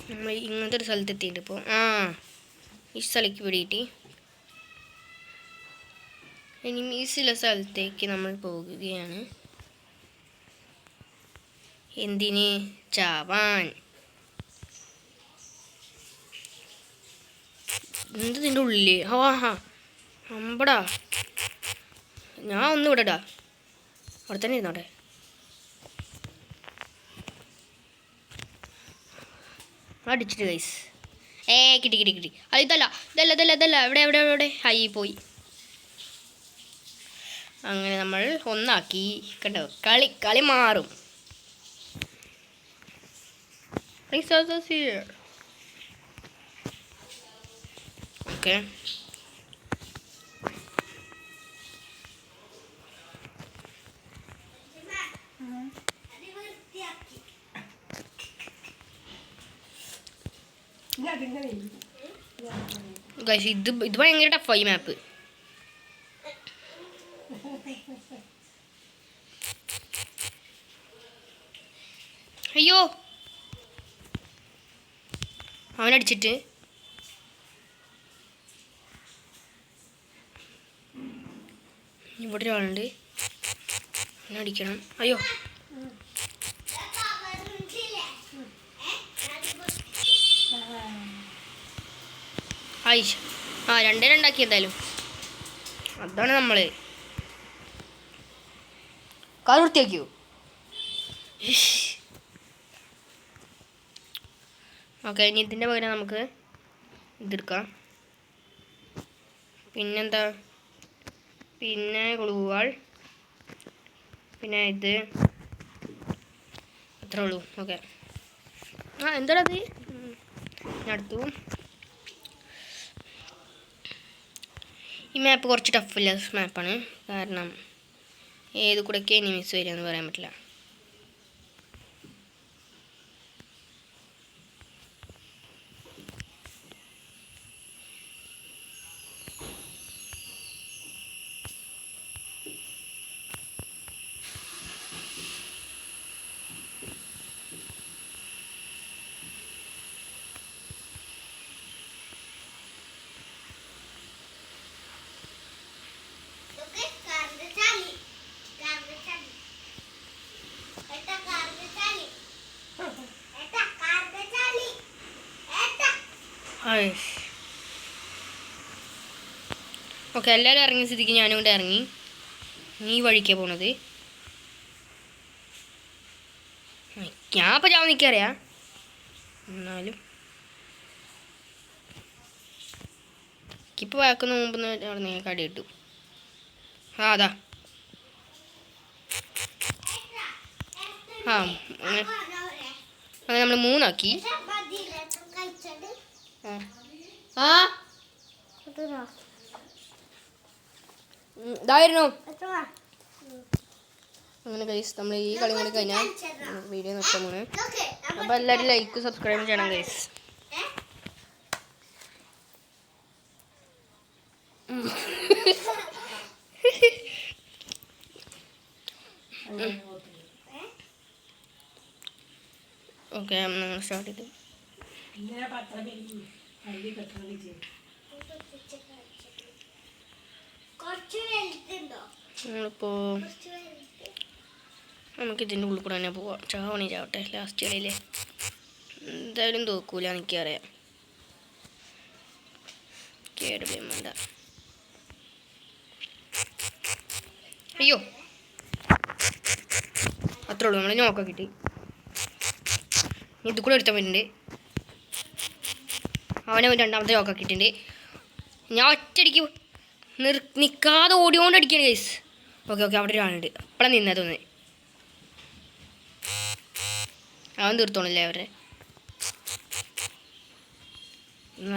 S1: നമ്മൾ ഇങ്ങനത്തെ ഒരു സ്ഥലത്ത് എത്തിയിട്ട് ഇപ്പോൾ ഈ സ്ഥലക്ക് പിടിയിട്ട് എനിമീസുള്ള സ്ഥലത്തേക്ക് നമ്മൾ പോകുകയാണ്. എന്തിന്? ചാവാൻ. ഇതിൻ്റെ ഉള്ളിൽ അമ്പടാ. ഞാൻ ഒന്നും ഇവിടെടാ, അവിടെ തന്നെ ഇരുന്നോട്ടെ. അടിച്ചിട്ട് ഗൈസ്. കിട്ടി. അത് ഇതല്ല. എവിടെ ഹൈ പോയി. അങ്ങനെ നമ്മൾ ഒന്നാക്കി. കണ്ടോ, കളി മാറും. ഓക്കെ,
S2: ഇങ്ങനെ
S1: ഗൈസ് ഇത് ഭയങ്കര ടഫായി മാപ്പ്. അയ്യോ അവനടിച്ചിട്ട് ഇവിടെ ഒരാളുണ്ട്. അവനടിക്കണം. അയ്യോ ആയിഷ് ആ 2-2 എന്തായാലും. അതാണ് നമ്മൾ കാർ വൃത്തിയാക്കിയോ. ഓക്കെ ഇനി ഇതിൻ്റെ പകരം നമുക്ക് ഇതെടുക്കാം. പിന്നെന്താ, പിന്നെ ഗ്ലൂവാൾ, പിന്നെ ഇത് അത്രേ ഉള്ളൂ. ഓക്കെ എന്താ അത് ഞാൻ എടുത്തു. ഈ മാപ്പ് കുറച്ച് ടഫില്ല മാപ്പാണ്, കാരണം ഏത് കൂടെയൊക്കെ എനിമീസ് വരിക എന്ന് പറയാൻ പറ്റില്ല. ഓക്കെ എല്ലാവരും ഇറങ്ങിയ സ്ഥിതിക്ക് ഞാനും കൂടെ ഇറങ്ങി. നീ വഴിക്കാണ് പോണത്. ഞാൻ ഇപ്പോൾ ചാവാൻ നിൽക്കറിയാം, എന്നാലും ഇപ്പോൾ വാക്കുന്ന മുമ്പ് അവിടെ നിന്ന് കടി കിട്ടും. അതാ അങ്ങനെ നമ്മൾ 3 ആക്കി. ഇതായിരുന്നു. അങ്ങനെ ഗൈസ് നമ്മൾ ഈ കളി കൂടി കഴിഞ്ഞാൽ വീഡിയോ നിർത്താൻ പോണ്. അപ്പോൾ എല്ലാവരും ലൈക്ക് സബ്സ്ക്രൈബ് ചെയ്യണം ഗൈസ്. ഓക്കെ നമ്മൾ സ്റ്റാർട്ട് ചെയ്തു. നമ്മളിപ്പോൾ നമുക്ക് ഇതിൻ്റെ ഉള്ളിൽ കൂടെ തന്നെ പോവാം. ചാവണി ചാവട്ടെ, ലാസ്റ്റ് കളിയിലെ എന്തായാലും തോക്കൂല എനിക്കറിയാം. കേടും വേണ്ട. അയ്യോ അത്രേ ഉള്ളൂ, നമ്മൾ നോക്കാൻ കിട്ടി. ഇത് കൂടെ എടുത്താൽ വരുന്നുണ്ട്. അവനെ 2ാമത്തെ നോക്കാക്കിയിട്ടുണ്ട്. ഞാൻ ഒറ്റയടിക്ക് നിൽക്കാതെ ഓടിയോണ്ട് അടിക്കുകയാണ് ഗൈസ്. ഓക്കെ അവിടെ ഒരാളുണ്ട്. അപ്പഴാണ് നിന്നതൊന്ന്. അവൻ തീർത്തോണല്ലേ അവരുടെ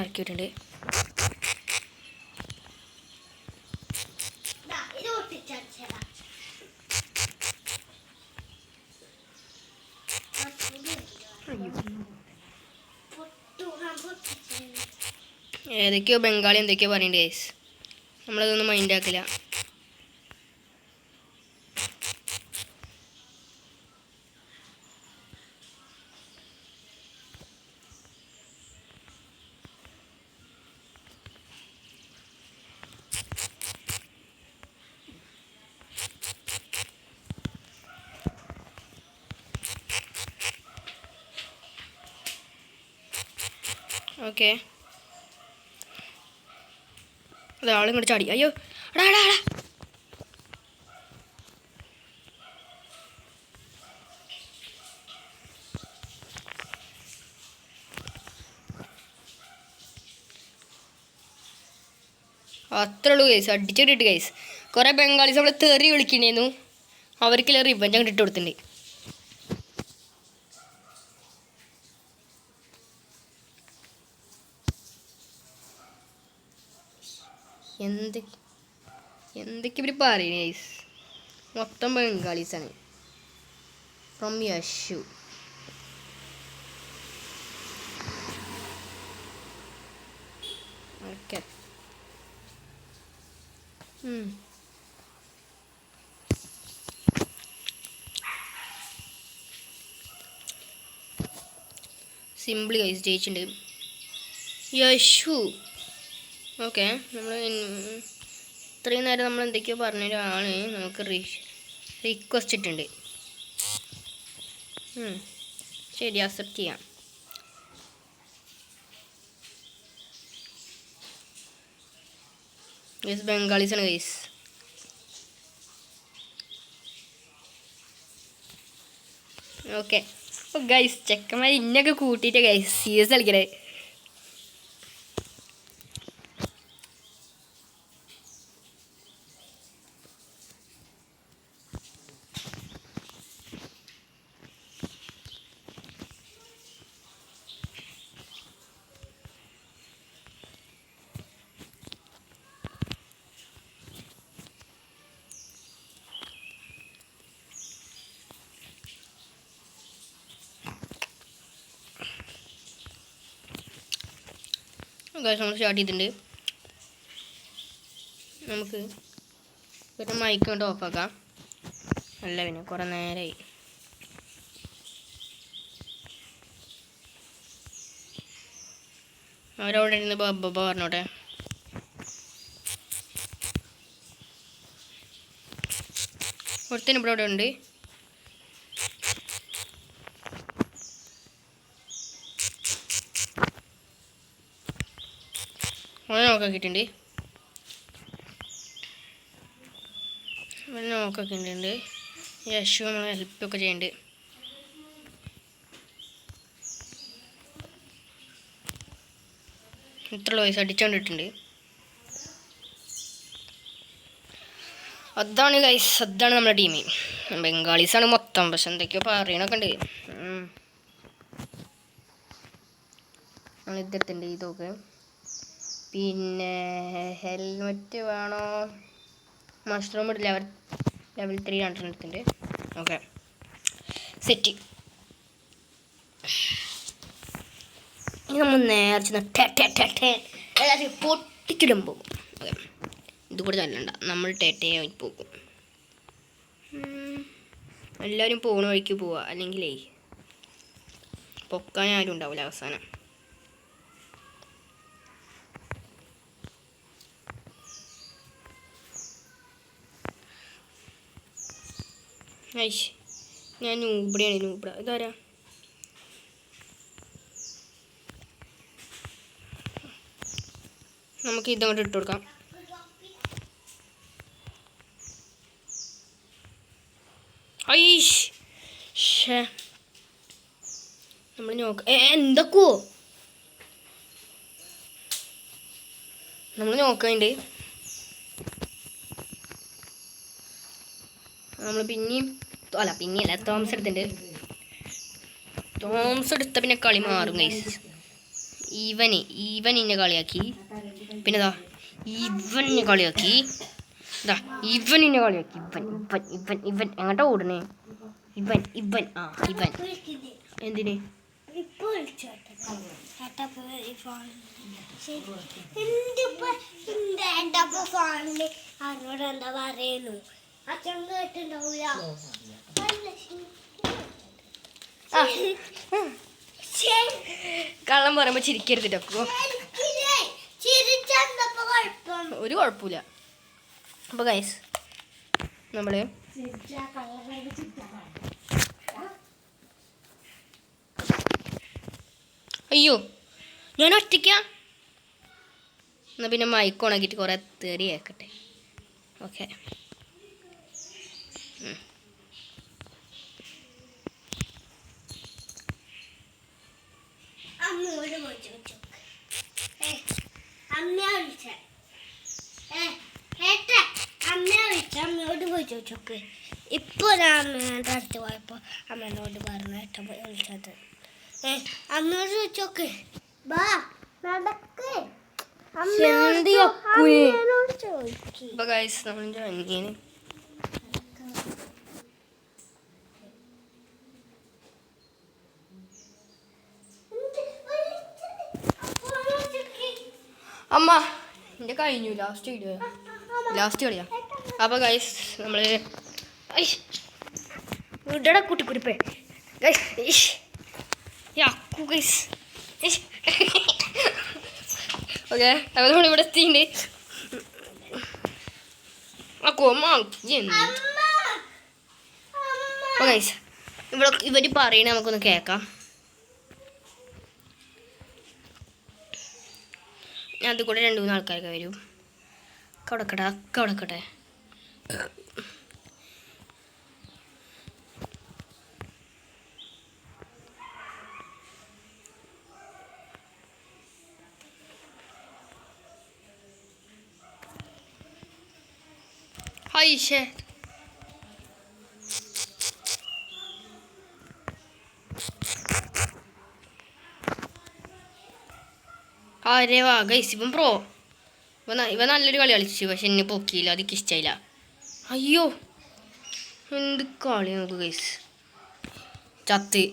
S1: ഇറക്കിയിട്ടുണ്ട്. ഏതൊക്കെയോ ബംഗാളി എന്തൊക്കെയോ പറയുന്നുണ്ട് ഗൈസ്, നമ്മളതൊന്നും മൈൻഡ് ആക്കില്ല. ഓക്കെ ഒരാളും ഇങ്ങോട്ട് ചാടി. അയ്യോ എടാ എടാ എടാ അത്രേ ഉള്ളൂ ഗൈസ്. അടിച്ചിട്ടിട്ട് ഗൈസ് കുറേ ബംഗാളീസ് നമ്മളെ തെറി വിളിക്കണേന്നു. അവർക്കില്ല റിവഞ്ച് അങ്ങോട്ട് ഇട്ട് കൊടുത്തിട്ടുണ്ട്. എന്തൊക്കെ ഇവർ പറയുന്നത് ഗൈസ്, മൊത്തം ബംഗാളീസാണ്. From Yashu. Okay. Simply guys ജയിച്ചിട്ടുണ്ട്. യശു. ഓക്കെ, നമ്മൾ ഇത്രയും നേരം നമ്മൾ എന്തൊക്കെയോ പറഞ്ഞൊരാള് നമുക്ക് റിക്വസ്റ്റ് ഇട്ടുണ്ട്. ശരി, അക്സെപ്റ്റ് ചെയ്യാം. ഗൈസ് ബംഗാളീസാണ് ഗൈസ്. ഓക്കെ, അപ്പോൾ ഗൈസ് ചെക്കന്മാർ ഇന്നൊക്കെ കൂട്ടിയിട്ട് ഗൈസ് CS കളിക്കണേ. ഗൈസ് നമ്മൾ സ്റ്റാർട്ട് ചെയ്തിട്ടുണ്ട്. നമുക്ക് ഒരു മൈക്ക് കൊണ്ട് ഓഫാക്കാം. അല്ല പിന്നെ കുറേ നേരമായി. അവരവിടെ ഇരുന്ന് ബബ്ബ പറഞ്ഞോട്ടെ. ഒരുത്തിന് ഇവിടെ അവിടെ ഉണ്ട്. അവനെ നോക്കാക്കിയിട്ടുണ്ട്. യശു നമ്മളെ ഹെൽപ്പൊക്കെ ചെയ്യുന്നുണ്ട്. ഇത്രയുള്ള പൈസ അടിച്ചുകൊണ്ടിട്ടുണ്ട്. അതാണ് ഗൈസ്, അതാണ് നമ്മുടെ ടീം. ബംഗാളീസാണ് മൊത്തം. പക്ഷെ എന്തൊക്കെയോ പറയണൊക്കെ ഉണ്ട്. നമ്മളിതെടുത്തിട്ടുണ്ട് ഇതൊക്കെ. പിന്നെ ഹെൽമെറ്റ് വേണോ? മഷ്റൂം ലെവൽ 3 രണ്ടെണ്ണത്തിൻ്റെ. Okay, set. ഇനി നമ്മൾ നേരെ പൊട്ടിക്കിടും പോകും. ഓക്കെ, ഇത് കൂടെ തല്ലണ്ട, നമ്മൾ ടേറ്റയായി പോകും. എല്ലാവരും പോകണ വഴിക്ക് പോവുക, അല്ലെങ്കിലേ പൊക്കാൻ ആരും ഉണ്ടാവില്ല അവസാനം. ഐഷ്, ഞാൻ നൂബിടെയാണ്. നൂബിട ഇതാരാ? നമുക്ക് ഇതങ്ങോട്ട് ഇട്ട് കൊടുക്കാം. ഐഷ് നമ്മൾ എന്തൊക്കെയോ നമ്മൾ നോക്കണ്ട്. നമ്മൾ പിന്നെയല്ല തോംസ് എടുത്തിട്ടുണ്ട്. തോംസ് എടുത്ത പിന്നെ കളി മാറും ഗൈസ്. ഇവൻ ഇന്നെ കളിയാക്കി. പിന്നെ ഇവൻ എന്നെ കളിയാക്കി. ഇവൻ എന്നെ കളിയാക്കി. ഇവൻ എങ്ങോട്ടാ ഓടണേ? ഇവൻ എന്തിന്?
S3: എന്താ പറയുന്നു?
S1: കള്ളം പറയുമ്പോ ചിരിക്കരുതിട്ടോ. ഒരു കുഴപ്പമില്ല. അപ്പൊ ഗൈസ് നമ്മള് അയ്യോ ഞാൻ ഒറ്റയ്ക്കാ. എന്നാ പിന്നെ മൈക്ക് ഓണാക്കിയിട്ട് കുറെ തേറി കേൾക്കട്ടെ. ഓക്കെ,
S3: അമ്മയോട് പോയി ചോദിച്ചോക്ക്. ഇപ്പൊ അമ്മയുടെ അടുത്ത് പോയപ്പോ അമ്മേനോട് പറഞ്ഞു വിളിച്ചത്. അമ്മയോട് ചോദിച്ചോക്ക്. ബാ നടക്ക്. അമ്മയോട് ചോദിച്ചു.
S1: അമ്മ എൻ്റെ കഴിഞ്ഞു ലാസ്റ്റ് കളിയാ. അപ്പോൾ ഗൈസ് നമ്മൾ ഇടട കുട്ടിക്കുരിപ്പേ ഗൈസ് അക്കു ഗൈസ്. ഓക്കെ അപ്പോൾ നമ്മളിവിടെ എത്തിയിട്ടുണ്ട്. അക്കു അമ്മ അപ്പോൾ ഗൈസ് ഇവർ പറയണ നമുക്കൊന്ന് കേൾക്കാം. അത് കൂടെ 2-3 ആൾക്കാരൊക്കെ വരും. കവടക്കട്ടെ ഹായ് അരേ വാ ഗൈസ് ഇവൻ പ്രോ. ഇവ നല്ലൊരു കളി കളിച്ചു. പക്ഷെ എന്നെ പൊക്കിയില്ല. അതൊക്കെ ഇഷ്ടമായില്ല. അയ്യോ എന്ത് കളി നമുക്ക് ഗൈസ്. ചത്ത്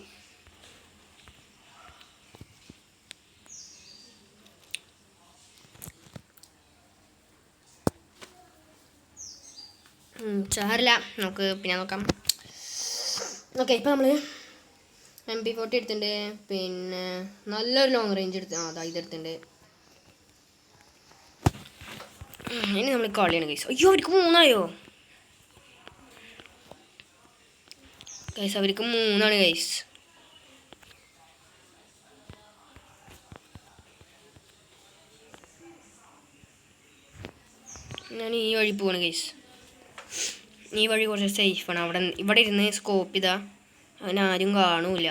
S1: സാരില്ല, നമുക്ക് പിന്നെ നോക്കാം. ഓക്കെ ഇപ്പം നമ്മൾ MP40 എടുത്തിട്ടുണ്ട്. പിന്നെ നല്ലൊരു ലോങ് റേഞ്ച് അതാ ഇതെടുത്തിട്ടുണ്ട്. ഇനി നമ്മൾ കളിയാണ് ഗൈസ്. അയ്യോ അവർക്ക് 3 ആയോ ഗൈസ്? അവർക്ക് 3 ഗൈസ്. ഞാൻ ഈ വഴി പോവാണ് ഗൈസ്. ഈ വഴി കുറച്ച് സേഫാണ്. ഇവിടെ ഇരുന്ന് സ്കോപ്പ് ചെയ്താ അവനാരും കാണൂല.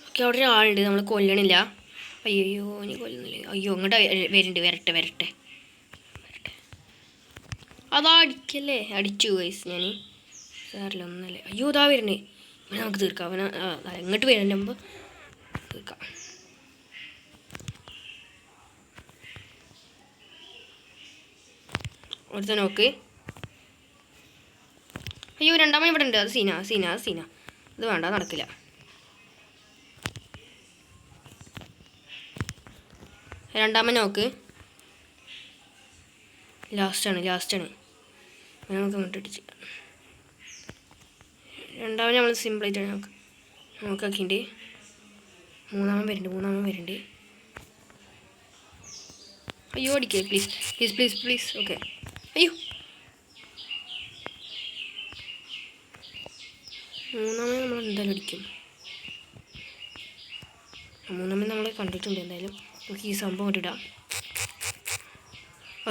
S1: ഓക്കെ അവിടെ ഒരാളുണ്ട്. നമ്മൾ കൊല്ലണില്ല. അയ്യോ ഇനി കൊല്ലുന്നില്ല. അയ്യോ ഇങ്ങോട്ട് വരട്ടെ. അതാ അടിക്കല്ലേ. അടിച്ചു ഗൈസ് ഞാൻ. സാറില്ല ഒന്നല്ലേ. അയ്യോ ഇതാ വരണേ. ഇവനെ നമുക്ക് തീർക്കാം. ഇങ്ങോട്ട് വരണ്ട മുമ്പ് തീർക്കാം. ഒരുത്ത നോക്ക്. അയ്യോ 2ാമൻ ഇവിടെ ഉണ്ട്. അത് സീന. ഇത് വേണ്ട, നടക്കില്ല. രണ്ടാമൻ നോക്ക്. ലാസ്റ്റാണ് നമുക്ക് അങ്ങോട്ട് അടിച്ച്. 2ാമൻ നമ്മൾ സിമ്പിളായിട്ടാണ് നോക്കാക്കിണ്ട്. 3ാമൻ വരുന്നുണ്ട്. അയ്യോ അടിക്കേ പ്ലീസ്. ഓക്കെ അയ്യോ 3ാമൻ നമ്മൾ എന്തായാലും അടിക്കും. 3ാമൻ നമ്മൾ കണ്ടിട്ടുണ്ട്. എന്തായാലും നമുക്ക് ഈ സംഭവം ഇടാം.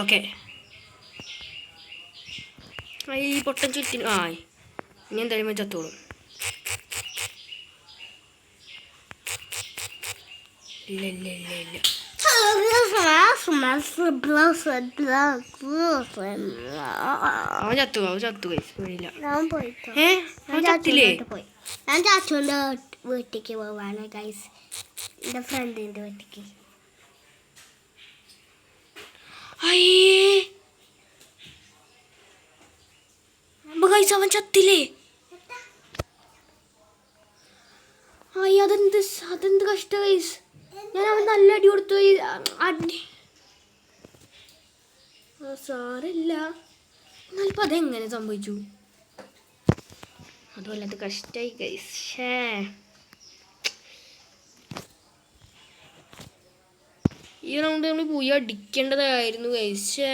S1: ഓക്കെ ഈ പൊട്ടൻ ചുറ്റിന് ഇനി എന്തായാലും ചത്തോളും. ഇല്ല അവൻ ചത്തു വഴിയില്ല.
S3: ഞാൻ ചാച്ചുവിൻ്റെ വീട്ടിലേക്ക് പോവാണ് ഗൈസ്. എൻ്റെ ഫ്രണ്ടിൻ്റെ വീട്ടിലേക്ക്.
S1: അവൻ ചത്തില്ലേ? അതെന്ത് കഷ്ട ഗൈസ്. ഞാൻ അവൻ നല്ല അടി കൊടുത്തു. സാറില്ല എന്നാലിപ്പോൾ അതെങ്ങനെ സംഭവിച്ചു? അതുമല്ലാത്ത കഷ്ടമായി ഗൈസ്. ഈ റൗണ്ട് നമ്മൾ പോയി അടിക്കേണ്ടതായിരുന്നു ഗൈസ്.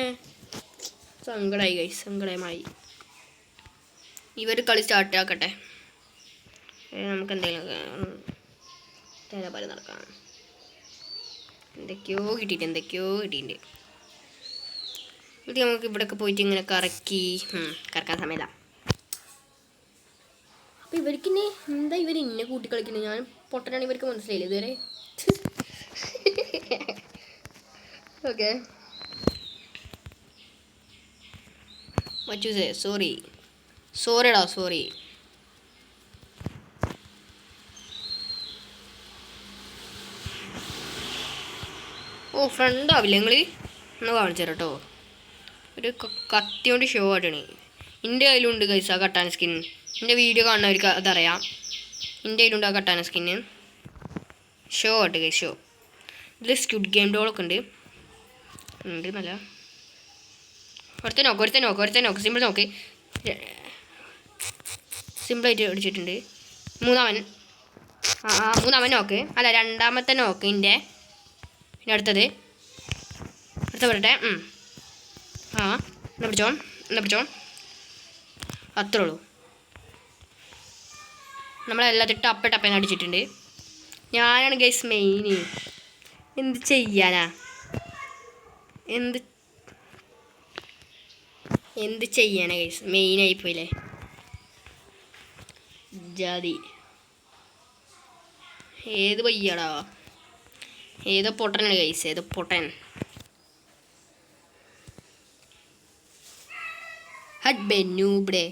S1: സങ്കടമായി. ഇവർ കളി സ്റ്റാർട്ട് ആക്കട്ടെ. നമുക്ക് എന്തെങ്കിലും തേരാപാരം നടക്കാം. എന്തൊക്കെയോ കിട്ടിയിട്ടുണ്ട്. ഇത് നമുക്ക് ഇവിടെയൊക്കെ പോയിട്ട് ഇങ്ങനെ കറക്കാൻ സമയമില്ല. അപ്പം ഇവർക്ക് ഇനി എന്താ ഇന്നെ കൂട്ടി കളിക്കുന്നത്? ഞാൻ പൊട്ടനാണ്. ഇവർക്ക് മനസ്സിലായില്ല ഇതുവരെ. Okay മച്ചൂസേ sorry. ഫ്രണ്ട് ആവില്ല നിങ്ങൾ? ഒന്ന് കാണിച്ചു തരാം കേട്ടോ. ഒരു കത്തി കൊണ്ട് ഷോ ആയിട്ടാണ്. എൻ്റെ കയ്യിലുണ്ട് ഗൈസ് ആ കട്ടാൻ സ്കിൻ. എൻ്റെ വീഡിയോ കാണുന്നവർക്ക് അതറിയാം. എൻ്റെ കയ്യിലുണ്ട് ആ കട്ടാന സ്കിന്ന്. ഷോ ആട്ടെ ഗൈസ്, ഷോ. ഇതിൽ സ്ക്വിഡ് ഗെയിം ഡോളൊക്കെ ഉണ്ട് നല്ല. ഒരുത്തൻ നോക്ക് സിമ്പിളായിട്ട് അടിച്ചിട്ടുണ്ട്. മൂന്നാമൻ നോക്ക്, അല്ല രണ്ടാമത്തെ നോക്ക് എൻ്റെ. പിന്നെ അടുത്ത പറയട്ടെ. എന്നാ പിടിച്ചോ. അത്രേ ഉള്ളൂ. നമ്മളെല്ലാത്തിട്ട് ടപ്പേന്ന് അടിച്ചിട്ടുണ്ട്. ഞാനാണ് ഗൈസ് മെയിൻ. എന്ത് ചെയ്യാനാ, എന്ത് ചെയ്യാനാ ഗൈസ്, മെയിനായി പോയില്ലേ ജാതി. ഏത് പയ്യാടാ, ഏതോ പൊട്ടനാണ് ഗൈസ്, ഏതോ പൊട്ടൻ. ഹഡ് ബെ നൂബ്ഡേ.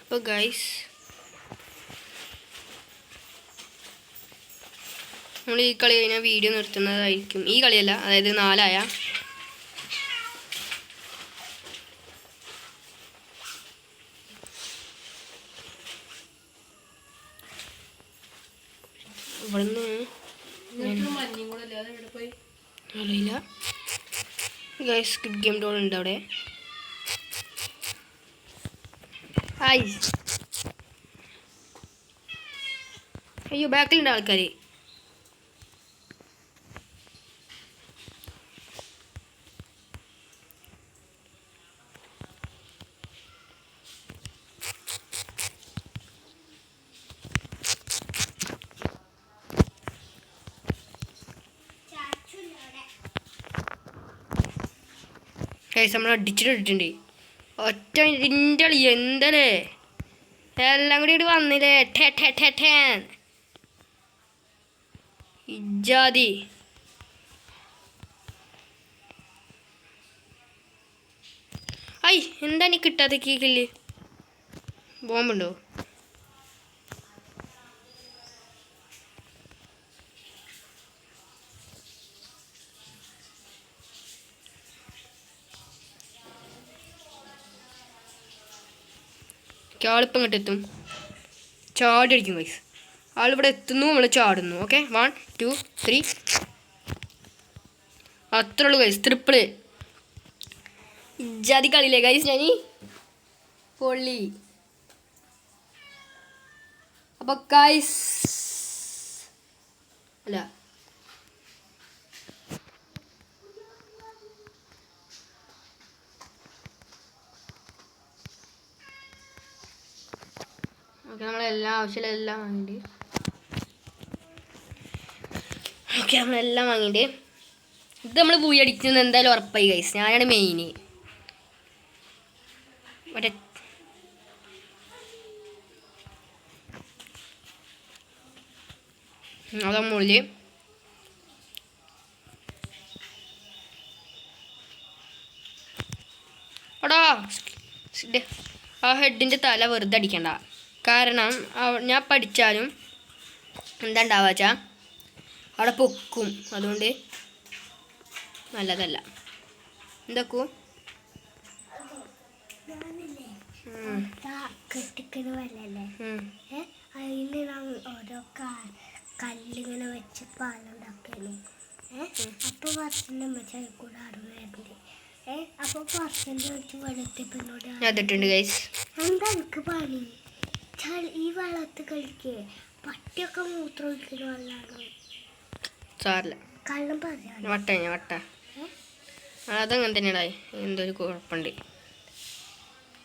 S1: അപ്പോൾ ഗൈസ് നമ്മൾ ഈ കളി കഴിഞ്ഞാൽ വീഡിയോ നിർത്തുന്നതായിരിക്കും. ഈ കളിയല്ല, അതായത് 4 ഇവിടുന്ന് അറിയില്ല ഗൈസ്. സ്ക്വിഡ് ഗെയിം ഡോൾ ഉണ്ട് അവിടെ. അയ്യോ, ബാക്കിലുണ്ട് ആൾക്കാർ. നമ്മൾ അടിച്ചിട്ടുണ്ട്. ഒറ്റ ഇതിൻ്റെ കളി എന്തല്ലേ, എല്ലാം കൂടി ഇവിടെ വന്നില്ലേ. ഇജാതി. എന്താ നീ കിട്ടാത്ത കേക്കില്ലേ? ബോംബുണ്ടോ? ആളിപ്പം ഇങ്ങോട്ട് എത്തും, ചാടി അടിക്കും ഗൈസ്. ആളിവിടെ എത്തുന്നു, നമ്മൾ ചാടുന്നു. ഓക്കെ, 1 2 3. അത്രേ ഉള്ളൂ ഗൈസ്, ട്രിപ്പിള്. ഇജാതി കളിയില്ലേ ഗൈസ്, ഞാൻ പൊള്ളി. അപ്പോൾ ഗൈസ് അല്ല ഓക്കെ, നമ്മളെല്ലാം ആവശ്യമില്ല വാങ്ങിയിട്ട്. ഓക്കെ, നമ്മളെല്ലാം വാങ്ങിയിട്ട് ഇത് നമ്മൾ പോയി അടിക്കുന്നത് എന്തായാലും ഉറപ്പായി ഗൈസ്. ഞാനാണ് മെയിൻ. മറ്റേ അതാ മുകളിൽ എടാ ആ ഹെഡിൻ്റെ തല വെറുതെ അടിക്കണ്ട. കാരണം ഞാൻ പഠിച്ചാലും എന്താ ഉണ്ടാവുക വെച്ചാൽ അവിടെ പൊക്കും. അതുകൊണ്ട് നല്ലതല്ല. എന്താക്കൂ
S3: അതിന് ഓരോ കല്ലിങ്ങനെ വെച്ച് പാലുണ്ടാക്കുന്നു. അപ്പോൾ വർഷൻ്റെ മച്ചാൽ കൂടെ അറിവായിരുന്നു. അപ്പൊ പുറത്തുനിന്ന് ചോദിച്ചു വെള്ളത്തിപ്പിനോട്
S1: ഞാൻ ഇതിട്ടുണ്ട് ഗൈസ്.
S3: എന്താ എനിക്ക് പണി ഈ വെള്ളത്തിൽ കളിക്കേ പട്ടിയൊക്കെ മൂത്രം ഒഴിക്കുന്ന വെള്ളമാണ്
S1: സാറില്ല,
S3: കള്ളം പറയാൻ
S1: വട്ട അതങ്ങനെ തന്നെയാടാ. എന്തൊരു കുഴപ്പമുണ്ട്.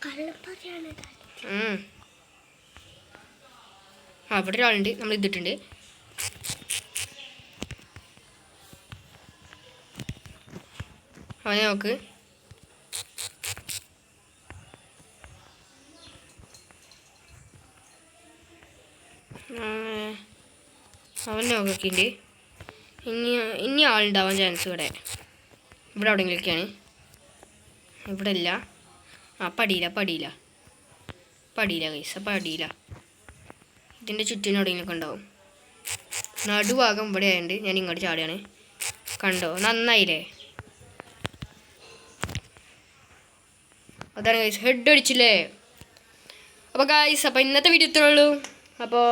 S3: കള്ളം പറയാണ്
S1: അവിടെ ഒരാളുണ്ട്. നമ്മൾ ഇതിട്ടുണ്ട്. അവനെ നോക്ക്. അവനെ നോക്കിണ്ട്. ഇനി ആളുണ്ടാവാൻ ചാൻസ് ഇവിടെ എവിടെയെങ്കിലൊക്കെയാണ്. ഇവിടെ ഇല്ല. പടിയില്ല കൈസ, പടിയില്ല. ഇതിൻ്റെ ചുറ്റിനും എവിടെയെങ്കിലൊക്കെ ഉണ്ടാവും. നടുഭാഗം ഇവിടെ ആയതുകൊണ്ട് ഞാൻ ഇങ്ങോട്ട് ചാടുകയാണ്. കണ്ടോ, നന്നായില്ലേ? അതാണ് ഗൈസ്, ഹെഡ് അടിച്ചില്ലേ? അപ്പോൾ ഗൈസ്, അപ്പോൾ ഇന്നത്തെ വീഡിയോ ഇത്രേ ഉള്ളൂ. അപ്പോൾ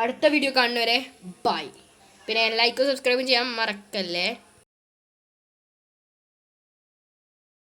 S1: അടുത്ത വീഡിയോ കാണുന്നവരെ ബൈ. പിന്നെ ലൈക്കും സബ്സ്ക്രൈബും ചെയ്യാൻ മറക്കല്ലേ.